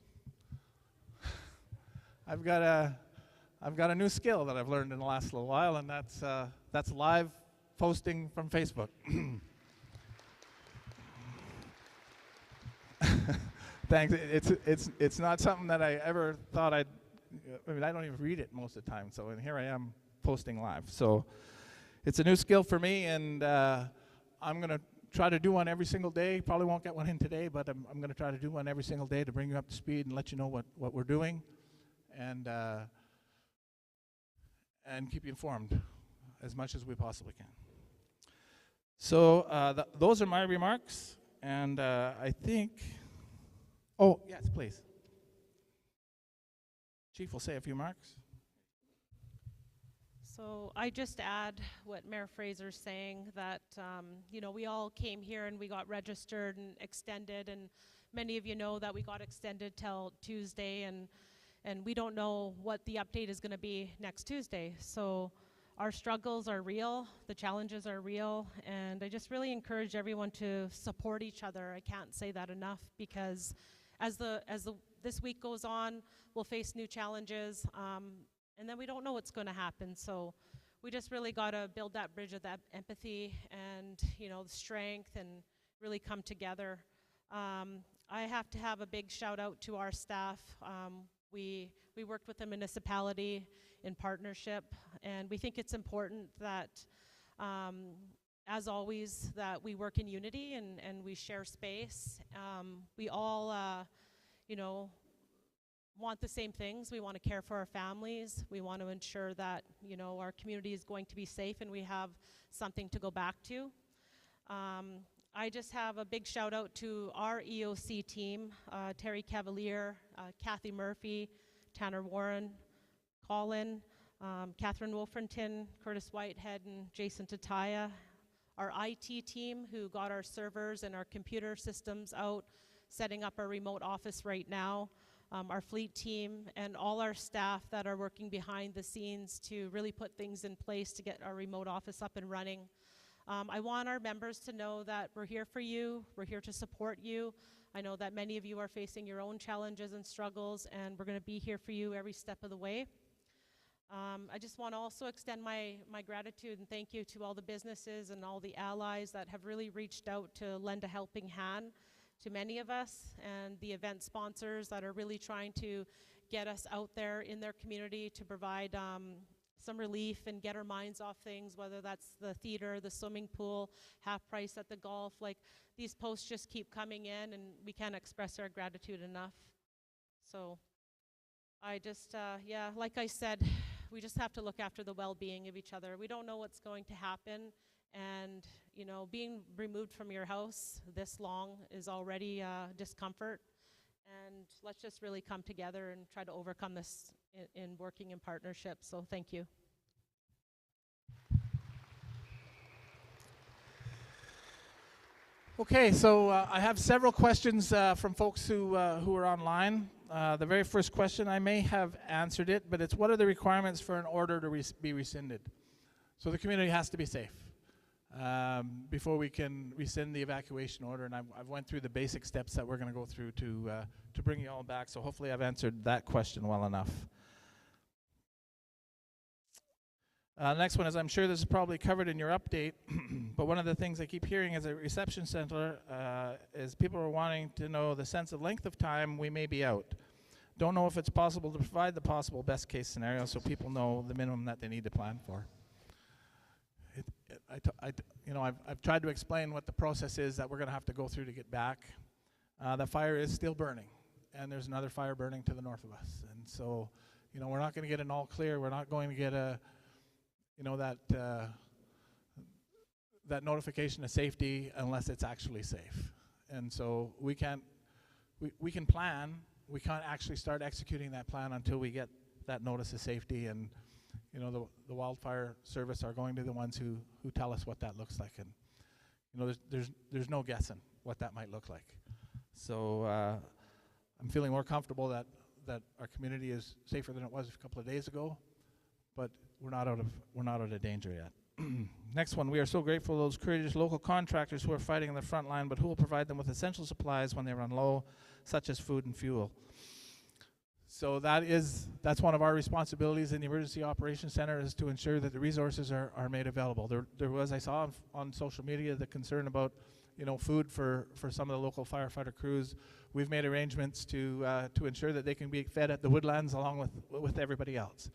I've got a new skill that I've learned in the last little while, and that's live posting from Facebook. Thanks. It's not something that I ever thought I don't even read it most of the time. So and here I am posting live. So it's a new skill for me, and I'm gonna try to do one every single day. Probably won't get one in today, but I'm going to try to do one every single day to bring you up to speed and let you know what we're doing, and keep you informed as much as we possibly can. So those are my remarks, and I think, oh, yes, please. Chief will say a few remarks. So I just add what Mayor Fraser's saying, that we all came here and we got registered and extended, and many of you know that we got extended till Tuesday, and we don't know what the update is going to be next Tuesday. So our struggles are real, the challenges are real, and I just really encourage everyone to support each other. I can't say that enough, because as this week goes on, we'll face new challenges. And then we don't know what's going to happen. So we just really got to build that bridge of that empathy and, the strength, and really come together. I have to have a big shout out to our staff. We worked with the municipality in partnership, and we think it's important that, as always, that we work in unity and we share space. We all, want the same things. We want to care for our families. We want to ensure that, our community is going to be safe and we have something to go back to. I just have a big shout out to our EOC team, Terry Cavalier, Kathy Murphy, Tanner Warren, Colin, Catherine Wolfenton, Curtis Whitehead, and Jason Tataya. Our IT team, who got our servers and our computer systems out, setting up our remote office right now. Our fleet team, and all our staff that are working behind the scenes to really put things in place to get our remote office up and running. I want our members to know that we're here for you, we're here to support you. I know that many of you are facing your own challenges and struggles, and we're going to be here for you every step of the way. I just want to also extend my gratitude and thank you to all the businesses and all the allies that have really reached out to lend a helping hand to many of us, and the event sponsors that are really trying to get us out there in their community to provide some relief and get our minds off things, whether that's the theater, the swimming pool, half price at the golf. Like, these posts just keep coming in, and we can't express our gratitude enough. So I just, like I said, we just have to look after the well-being of each other. We don't know what's going to happen, and being removed from your house this long is already discomfort, and let's just really come together and try to overcome this in working in partnership. So thank you. Okay, so I have several questions from folks who are online. The very first question, I may have answered it, but it's, what are the requirements for an order to be rescinded? So the community has to be safe before we can rescind the evacuation order, and I've went through the basic steps that we're going to go through to bring you all back, so hopefully I've answered that question well enough. The next one is, I'm sure this is probably covered in your update, but one of the things I keep hearing as a reception center is people are wanting to know the sense of length of time we may be out. Don't know if it's possible to provide the possible best case scenario so people know the minimum that they need to plan for. I've tried to explain what the process is that we're going to have to go through to get back. The fire is still burning, and there's another fire burning to the north of us. And so, we're not going to get an all clear. We're not going to get that notification of safety unless it's actually safe. And so we can plan. We can't actually start executing that plan until we get that notice of safety, and the wildfire service are going to be the ones who tell us what that looks like, and there's no guessing what that might look like. So I'm feeling more comfortable that that our community is safer than it was a couple of days ago, but we're not out of danger yet. Next one, we are so grateful to those courageous local contractors who are fighting on the front line, but who will provide them with essential supplies when they run low, such as food and fuel. So that's one of our responsibilities in the Emergency Operations Center, is to ensure that the resources are made available. There was, I saw on social media, the concern about, you know, food for some of the local firefighter crews. We've made arrangements to ensure that they can be fed at the Woodlands along with everybody else.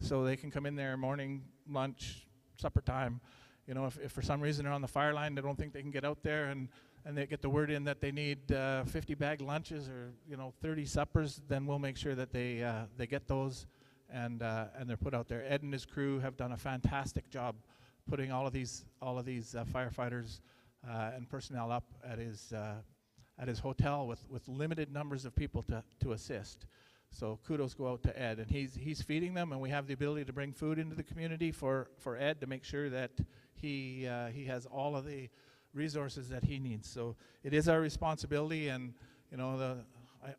So they can come in there morning, lunch, supper time. You know, if for some reason they're on the fire line, they don't think they can get out there, and they get the word in that they need 50 bag lunches or, you know, 30 suppers, then we'll make sure that they get those and they're put out there. Ed and his crew have done a fantastic job putting all of these firefighters and personnel up at his hotel with limited numbers of people to assist. So kudos go out to Ed, and he's feeding them, and we have the ability to bring food into the community for Ed to make sure that he has all of the resources that he needs. So it is our responsibility, and you know,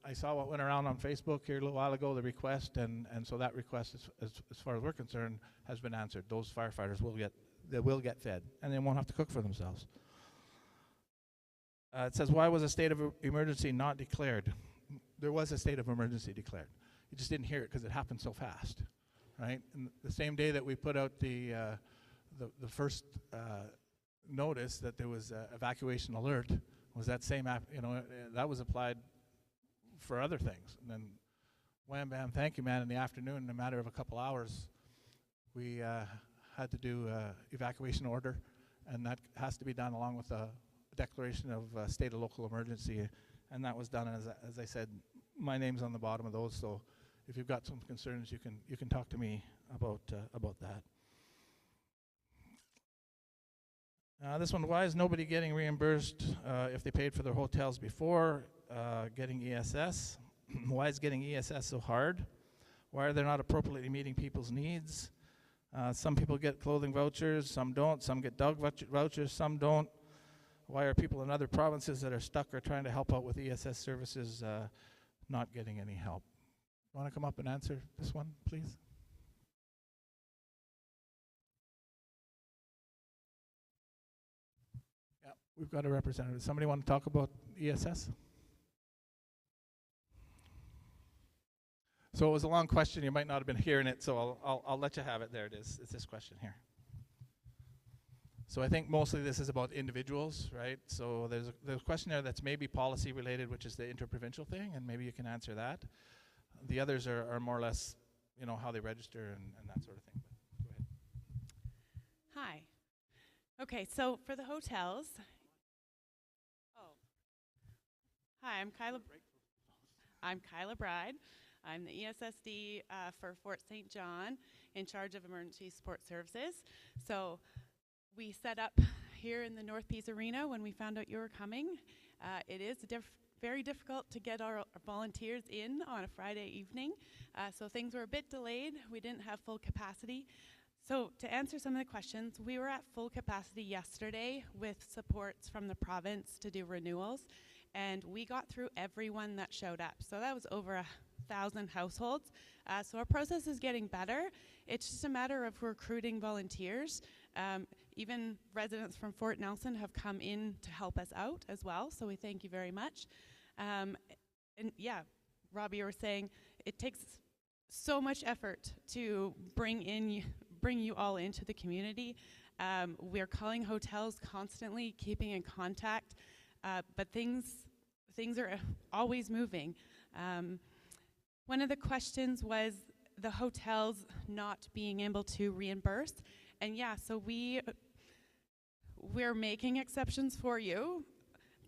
I saw what went around on Facebook here a little while ago, the request, and so that request, as far as we're concerned, has been answered. Those firefighters will get fed, and they won't have to cook for themselves. It says, why was a state of emergency not declared? There was a state of emergency declared. You just didn't hear it because it happened so fast, right? And the same day that we put out the first notice that there was evacuation alert was that same that was applied for other things. And then wham bam, thank you, man, in the afternoon, in a matter of a couple hours, we had to do evacuation order, and that has to be done along with a declaration of state of local emergency, and that was done. As I said, my name's on the bottom of those, so if you've got some concerns, you can talk to me about that. This one, why is nobody getting reimbursed if they paid for their hotels before getting ESS? Why is getting ESS so hard? Why are they not appropriately meeting people's needs? Some people get clothing vouchers, some don't. Some get dog vouchers, some don't. Why are people in other provinces that are stuck or trying to help out with ESS services not getting any help? You want to come up and answer this one, please? Yeah, we've got a representative. Somebody want to talk about ESS? So it was a long question. You might not have been hearing it, so I'll let you have it. There it is. It's this question here. So I think mostly this is about individuals, right? So there's a question there that's maybe policy related, which is the interprovincial thing, and maybe you can answer that. The others are more or less, you know, how they register and that sort of thing. But go ahead. Hi. Okay, so for the hotels. Oh. Hi, I'm Kyla Bride. I'm the ESSD for Fort St. John, in charge of emergency support services. So we set up here in the North Peace Arena when we found out you were coming. It is very difficult to get our volunteers in on a Friday evening, so things were a bit delayed. We didn't have full capacity. So to answer some of the questions, we were at full capacity yesterday with supports from the province to do renewals, and we got through everyone that showed up. So that was over 1,000 households. So our process is getting better. It's just a matter of recruiting volunteers. Even residents from Fort Nelson have come in to help us out as well, so we thank you very much. And yeah, Robbie, you were saying it takes so much effort to bring you all into the community. We're calling hotels constantly, keeping in contact, but things are always moving. One of the questions was the hotels not being able to reimburse. And yeah, so we're making exceptions for you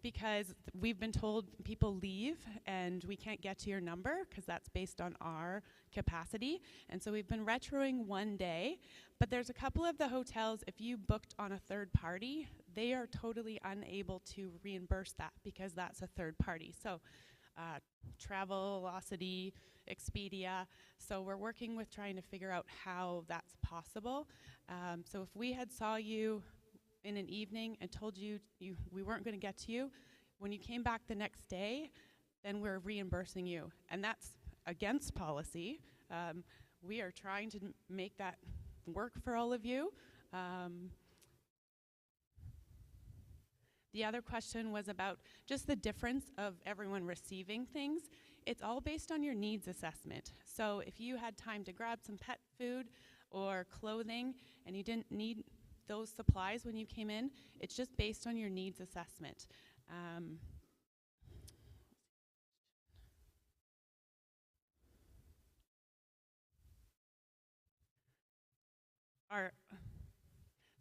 because we've been told people leave and we can't get to your number because that's based on our capacity. And so we've been retroing one day, but there's a couple of the hotels, if you booked on a third party, they are totally unable to reimburse that because that's a third party. So Travelocity, Expedia. So we're working with trying to figure out how that's possible. So if we had saw you in an evening and told you we weren't going to get to you, when you came back the next day, then we're reimbursing you. And that's against policy. We are trying to make that work for all of you. The other question was about just the difference of everyone receiving things. It's all based on your needs assessment. So if you had time to grab some pet food or clothing and you didn't need those supplies when you came in, it's just based on your needs assessment.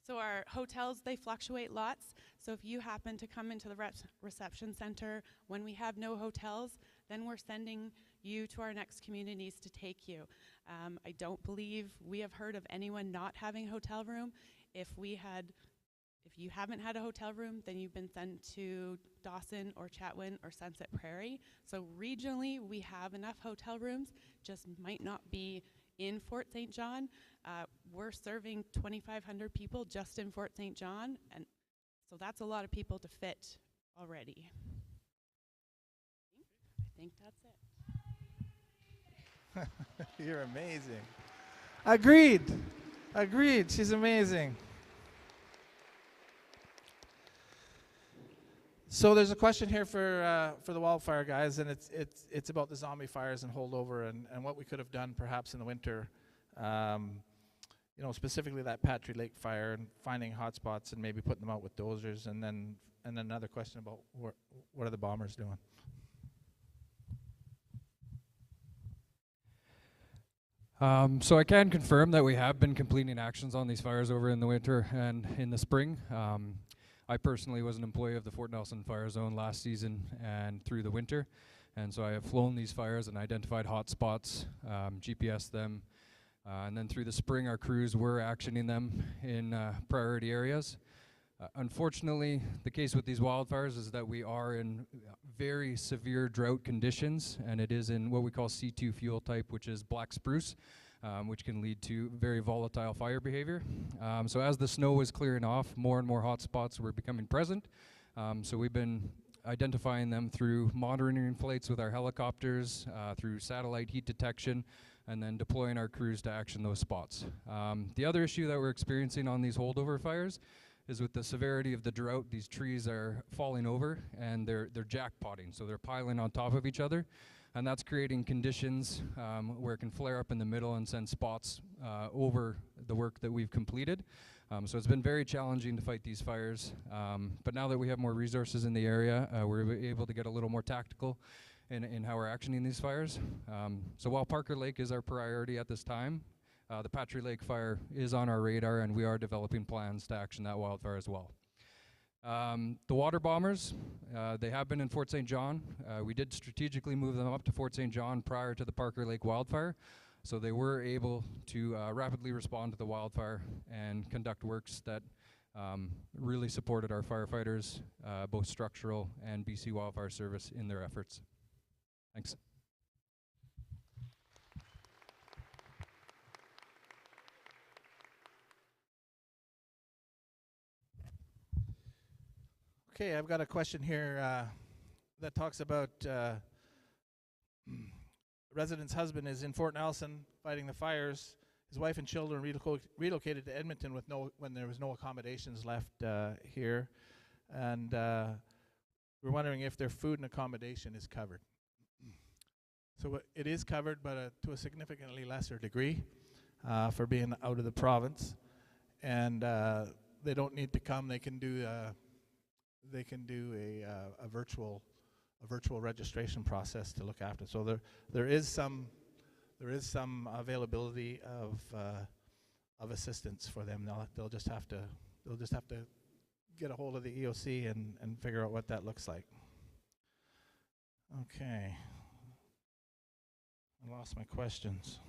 So our hotels, they fluctuate lots. So if you happen to come into the reception center when we have no hotels, then we're sending you to our next communities to take you. I don't believe we have heard of anyone not having a hotel room. If you haven't had a hotel room, then you've been sent to Dawson or Chatwin or Sunset Prairie. So regionally, we have enough hotel rooms, just might not be in Fort St. John. We're serving 2,500 people just in Fort St. John, and so that's a lot of people to fit already. I think that's it. You're amazing. Agreed. Agreed. She's amazing. So there's a question here for the wildfire guys, and it's about the zombie fires and holdover and what we could have done perhaps in the winter. You know, specifically that Patry Lake fire and finding hotspots and maybe putting them out with dozers, and then another question about what are the bombers doing? So I can confirm that we have been completing actions on these fires over in the winter and in the spring. I personally was an employee of the Fort Nelson Fire Zone last season and through the winter, and so I have flown these fires and identified hotspots, GPS them, and then through the spring our crews were actioning them in priority areas. Unfortunately, the case with these wildfires is that we are in very severe drought conditions, and it is in what we call C2 fuel type, which is black spruce, which can lead to very volatile fire behavior. So as the snow was clearing off, more and more hotspots were becoming present. So we've been identifying them through monitoring flights with our helicopters, through satellite heat detection, and then deploying our crews to action those spots. The other issue that we're experiencing on these holdover fires is with the severity of the drought, these trees are falling over and they're jackpotting, so they're piling on top of each other, and that's creating conditions where it can flare up in the middle and send spots over the work that we've completed. So it's been very challenging to fight these fires, but now that we have more resources in the area, we're able to get a little more tactical in how we're actioning these fires. So while Parker Lake is our priority at this time, the Patry Lake fire is on our radar, and we are developing plans to action that wildfire as well. The water bombers, they have been in Fort St. John. We did strategically move them up to Fort St. John prior to the Parker Lake wildfire, so they were able to rapidly respond to the wildfire and conduct works that really supported our firefighters, both structural and BC Wildfire Service, in their efforts. Thanks. Okay, I've got a question here that talks about resident's husband is in Fort Nelson fighting the fires. His wife and children relocated to Edmonton when there was no accommodations left here, and we're wondering if their food and accommodation is covered. So it is covered, but to a significantly lesser degree for being out of the province, and they don't need to come. They can do a virtual registration process to look after. So there is some availability of assistance for them. They'll just have to get a hold of the EOC and figure out what that looks like. Okay. I lost my questions.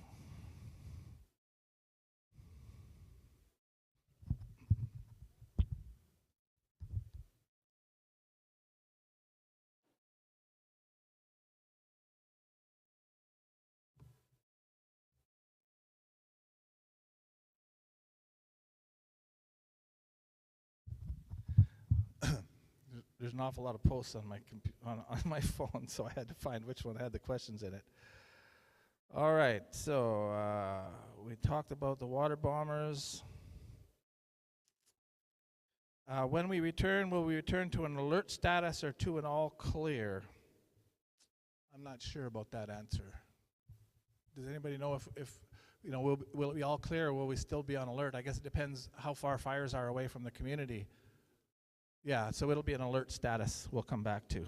There's an awful lot of posts on my on my phone, so I had to find which one had the questions in it. All right, so we talked about the water bombers. When we return, will we return to an alert status or to an all clear? I'm not sure about that answer. Does anybody know if you know, will it be all clear or will we still be on alert? I guess it depends how far fires are away from the community. Yeah, so it'll be an alert status we'll come back to.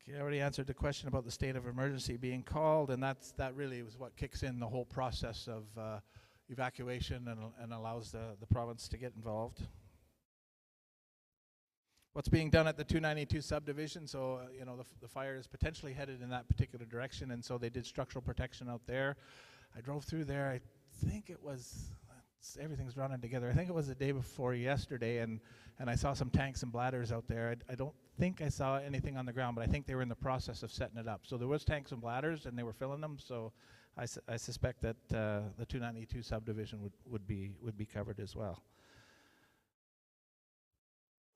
Okay, I already answered the question about the state of emergency being called, and that really was what kicks in the whole process of evacuation and allows the province to get involved. What's being done at the 292 subdivision? So you know, the fire is potentially headed in that particular direction, and so they did structural protection out there. I drove through there. I think it was, everything's running together. I think it was the day before yesterday, and I saw some tanks and bladders out there. I don't think I saw anything on the ground, but I think they were in the process of setting it up. So there was tanks and bladders, and they were filling them. So I suspect that the 292 subdivision would be covered as well.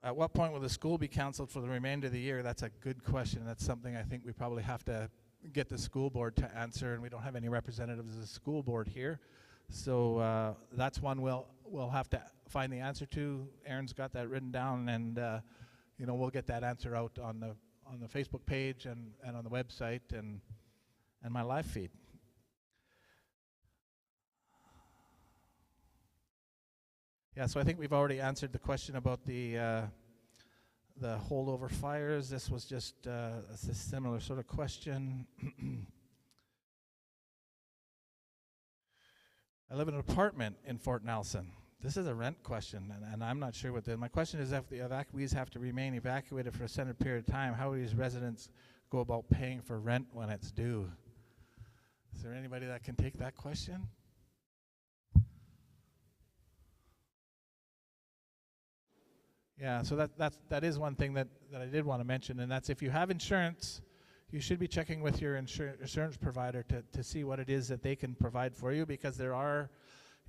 At what point will the school be canceled for the remainder of the year? That's a good question. That's something I think we probably have to get the school board to answer, and we don't have any representatives of the school board here. So that's one we'll have to find the answer to. Aaron's got that written down, and you know, we'll get that answer out on the Facebook page and on the website and my live feed. Yeah, so I think we've already answered the question about the holdover fires. This was just a similar sort of question. I live in an apartment in Fort Nelson. This is a rent question, and I'm not sure what my question is, if the evacuees have to remain evacuated for a extended period of time, how do these residents go about paying for rent when it's due? Is there anybody that can take that question? Yeah, so that is one thing that I did want to mention, and that's if you have insurance, you should be checking with your insurance provider to see what it is that they can provide for you, because there are,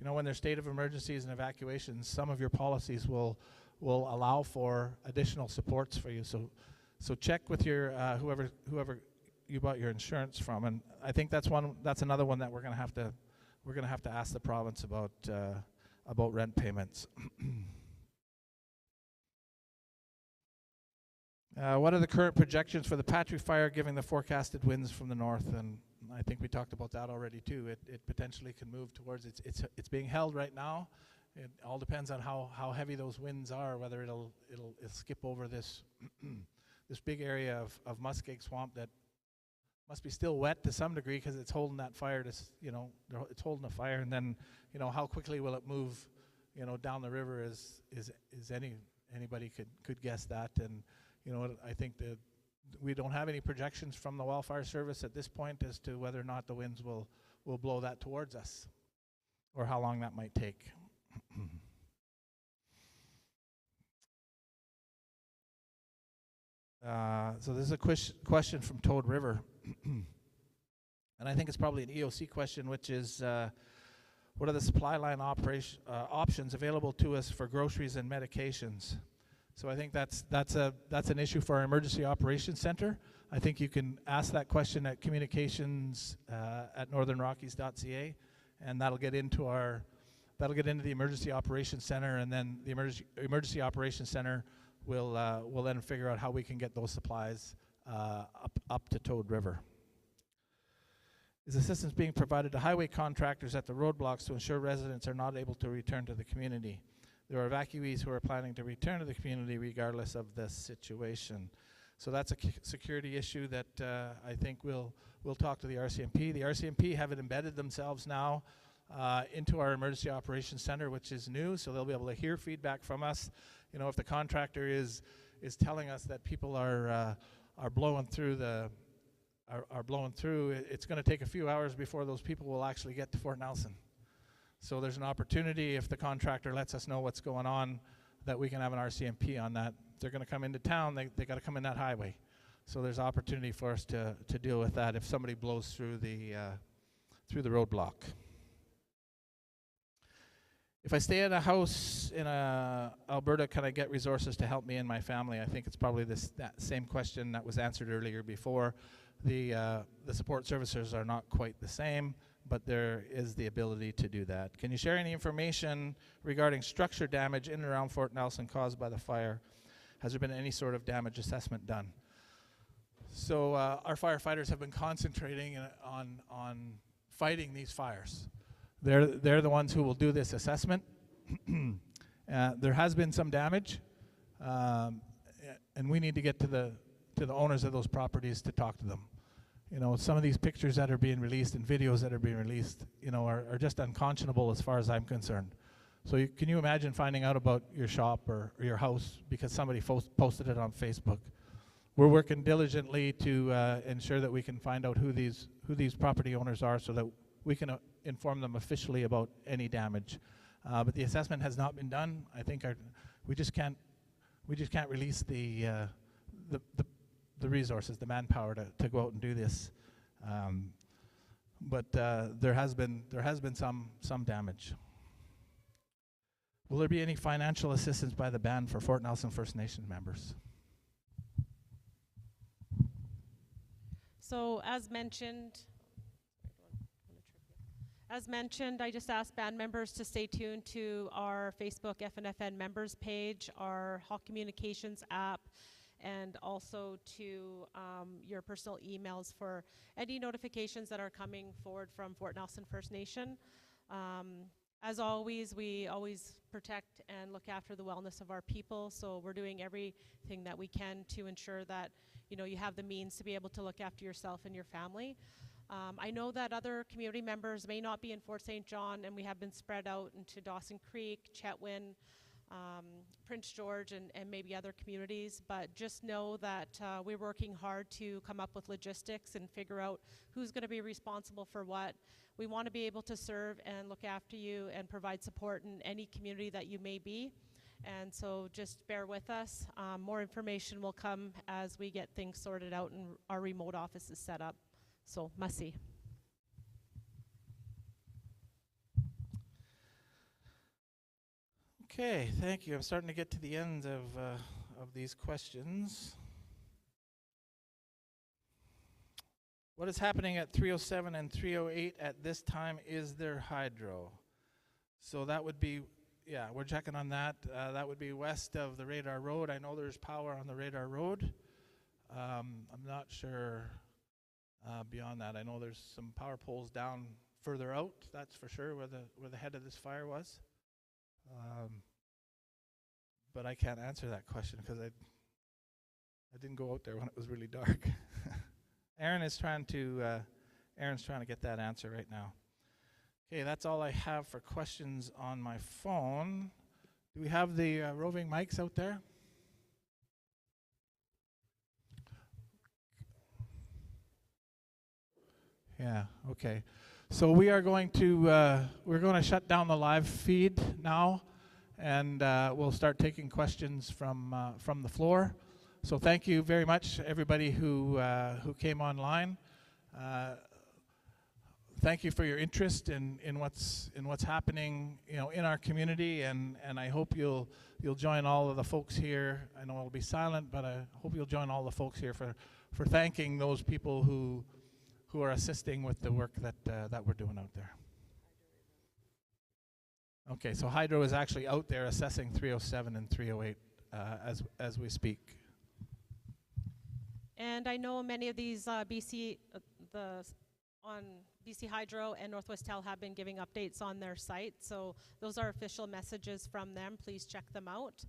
you know, when there's state of emergencies and evacuations, some of your policies will allow for additional supports for you. So check with your whoever you bought your insurance from, and I think that's another one that we're gonna have to ask the province about rent payments. What are the current projections for the Patry fire given the forecasted winds from the north? And I think we talked about that already too. It potentially can move towards, it's being held right now. It all depends on how heavy those winds are, whether it'll skip over this this big area of muskeg swamp that must be still wet to some degree because it's holding that fire to, you know, it's holding a fire, and then, you know, how quickly will it move, you know, down the river is anybody could guess that. And you know, I think that we don't have any projections from the wildfire service at this point as to whether or not the winds will blow that towards us, or how long that might take. So this is a question from Toad River, and I think it's probably an EOC question, which is, what are the supply line options available to us for groceries and medications? So I think that's an issue for our Emergency Operations Center. I think you can ask that question at communications at northernrockies.ca, and that'll get into the Emergency Operations Center, and then the Emergency Operations Center will then figure out how we can get those supplies up to Toad River. Is assistance being provided to highway contractors at the roadblocks to ensure residents are not able to return to the community? There are evacuees who are planning to return to the community regardless of the situation. So that's a security issue that I think we'll talk to the RCMP. The RCMP have embedded themselves now into our Emergency Operations Center, which is new, so they'll be able to hear feedback from us. You know, if the contractor is telling us that people are blowing through it's going to take a few hours before those people will actually get to Fort Nelson. So there's an opportunity, if the contractor lets us know what's going on, that we can have an RCMP on that. If they're going to come into town, they got to come in that highway. So there's opportunity for us to deal with that if somebody blows through the roadblock. If I stay at a house in Alberta, can I get resources to help me and my family? I think it's probably that same question that was answered earlier before. The support services are not quite the same, but there is the ability to do that. Can you share any information regarding structure damage in and around Fort Nelson caused by the fire? Has there been any sort of damage assessment done? So our firefighters have been concentrating on fighting these fires. They're the ones who will do this assessment. There has been some damage, and we need to get to the owners of those properties to talk to them. You know, some of these pictures that are being released and videos that are being released, you know, are just unconscionable as far as I'm concerned. So can you imagine finding out about your shop or your house because somebody posted it on Facebook? We're working diligently to ensure that we can find out who these property owners are so that we can inform them officially about any damage. But the assessment has not been done. I think we just can't release the resources, the manpower to go out and do this. But there has been some damage. Will there be any financial assistance by the band for Fort Nelson First Nation members? So as mentioned, I just asked band members to stay tuned to our Facebook FNFN members page, our Hawk Communications app, and also to your personal emails for any notifications that are coming forward from Fort Nelson First Nation. As always, we always protect and look after the wellness of our people, so we're doing everything that we can to ensure that, you know, you have the means to be able to look after yourself and your family. I know that other community members may not be in Fort St. John, and we have been spread out into Dawson Creek, Chetwynd, Prince George, and maybe other communities, but just know that we're working hard to come up with logistics and figure out who's going to be responsible for what. We want to be able to serve and look after you and provide support in any community that you may be, and so just bear with us. More information will come as we get things sorted out and our remote office is set up. So, Mussy. Okay, thank you. I'm starting to get to the end of these questions. What is happening at 307 and 308 at this time? Is there hydro? So that would be, yeah, we're checking on that. That would be west of the Radar Road. I know there's power on the Radar Road. I'm not sure beyond that. I know there's some power poles down further out, that's for sure, where the head of this fire was. But I can't answer that question because I didn't go out there when it was really dark. Aaron's trying to get that answer right now. Okay, that's all I have for questions on my phone. Do we have the roving mics out there? Yeah, okay. So we are going to shut down the live feed now, and we'll start taking questions from the floor. So thank you very much, everybody who came online. Thank you for your interest in what's happening, you know, in our community, and I hope you'll join all of the folks here. I know it'll be silent, but I hope you'll join all the folks here for thanking those people who are assisting with the work that we're doing out there. Okay, so Hydro is actually out there assessing 307 and 308 as we speak. And I know many of these BC Hydro and Northwest Tel have been giving updates on their site, so those are official messages from them. Please check them out.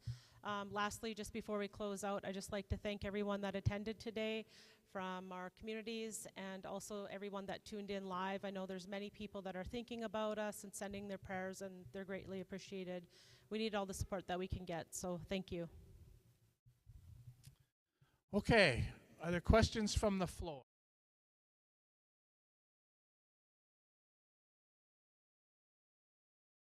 Lastly, just before we close out, I'd just like to thank everyone that attended today from our communities and also everyone that tuned in live. I know there's many people that are thinking about us and sending their prayers, and they're greatly appreciated. We need all the support that we can get, so thank you. Okay, are there questions from the floor?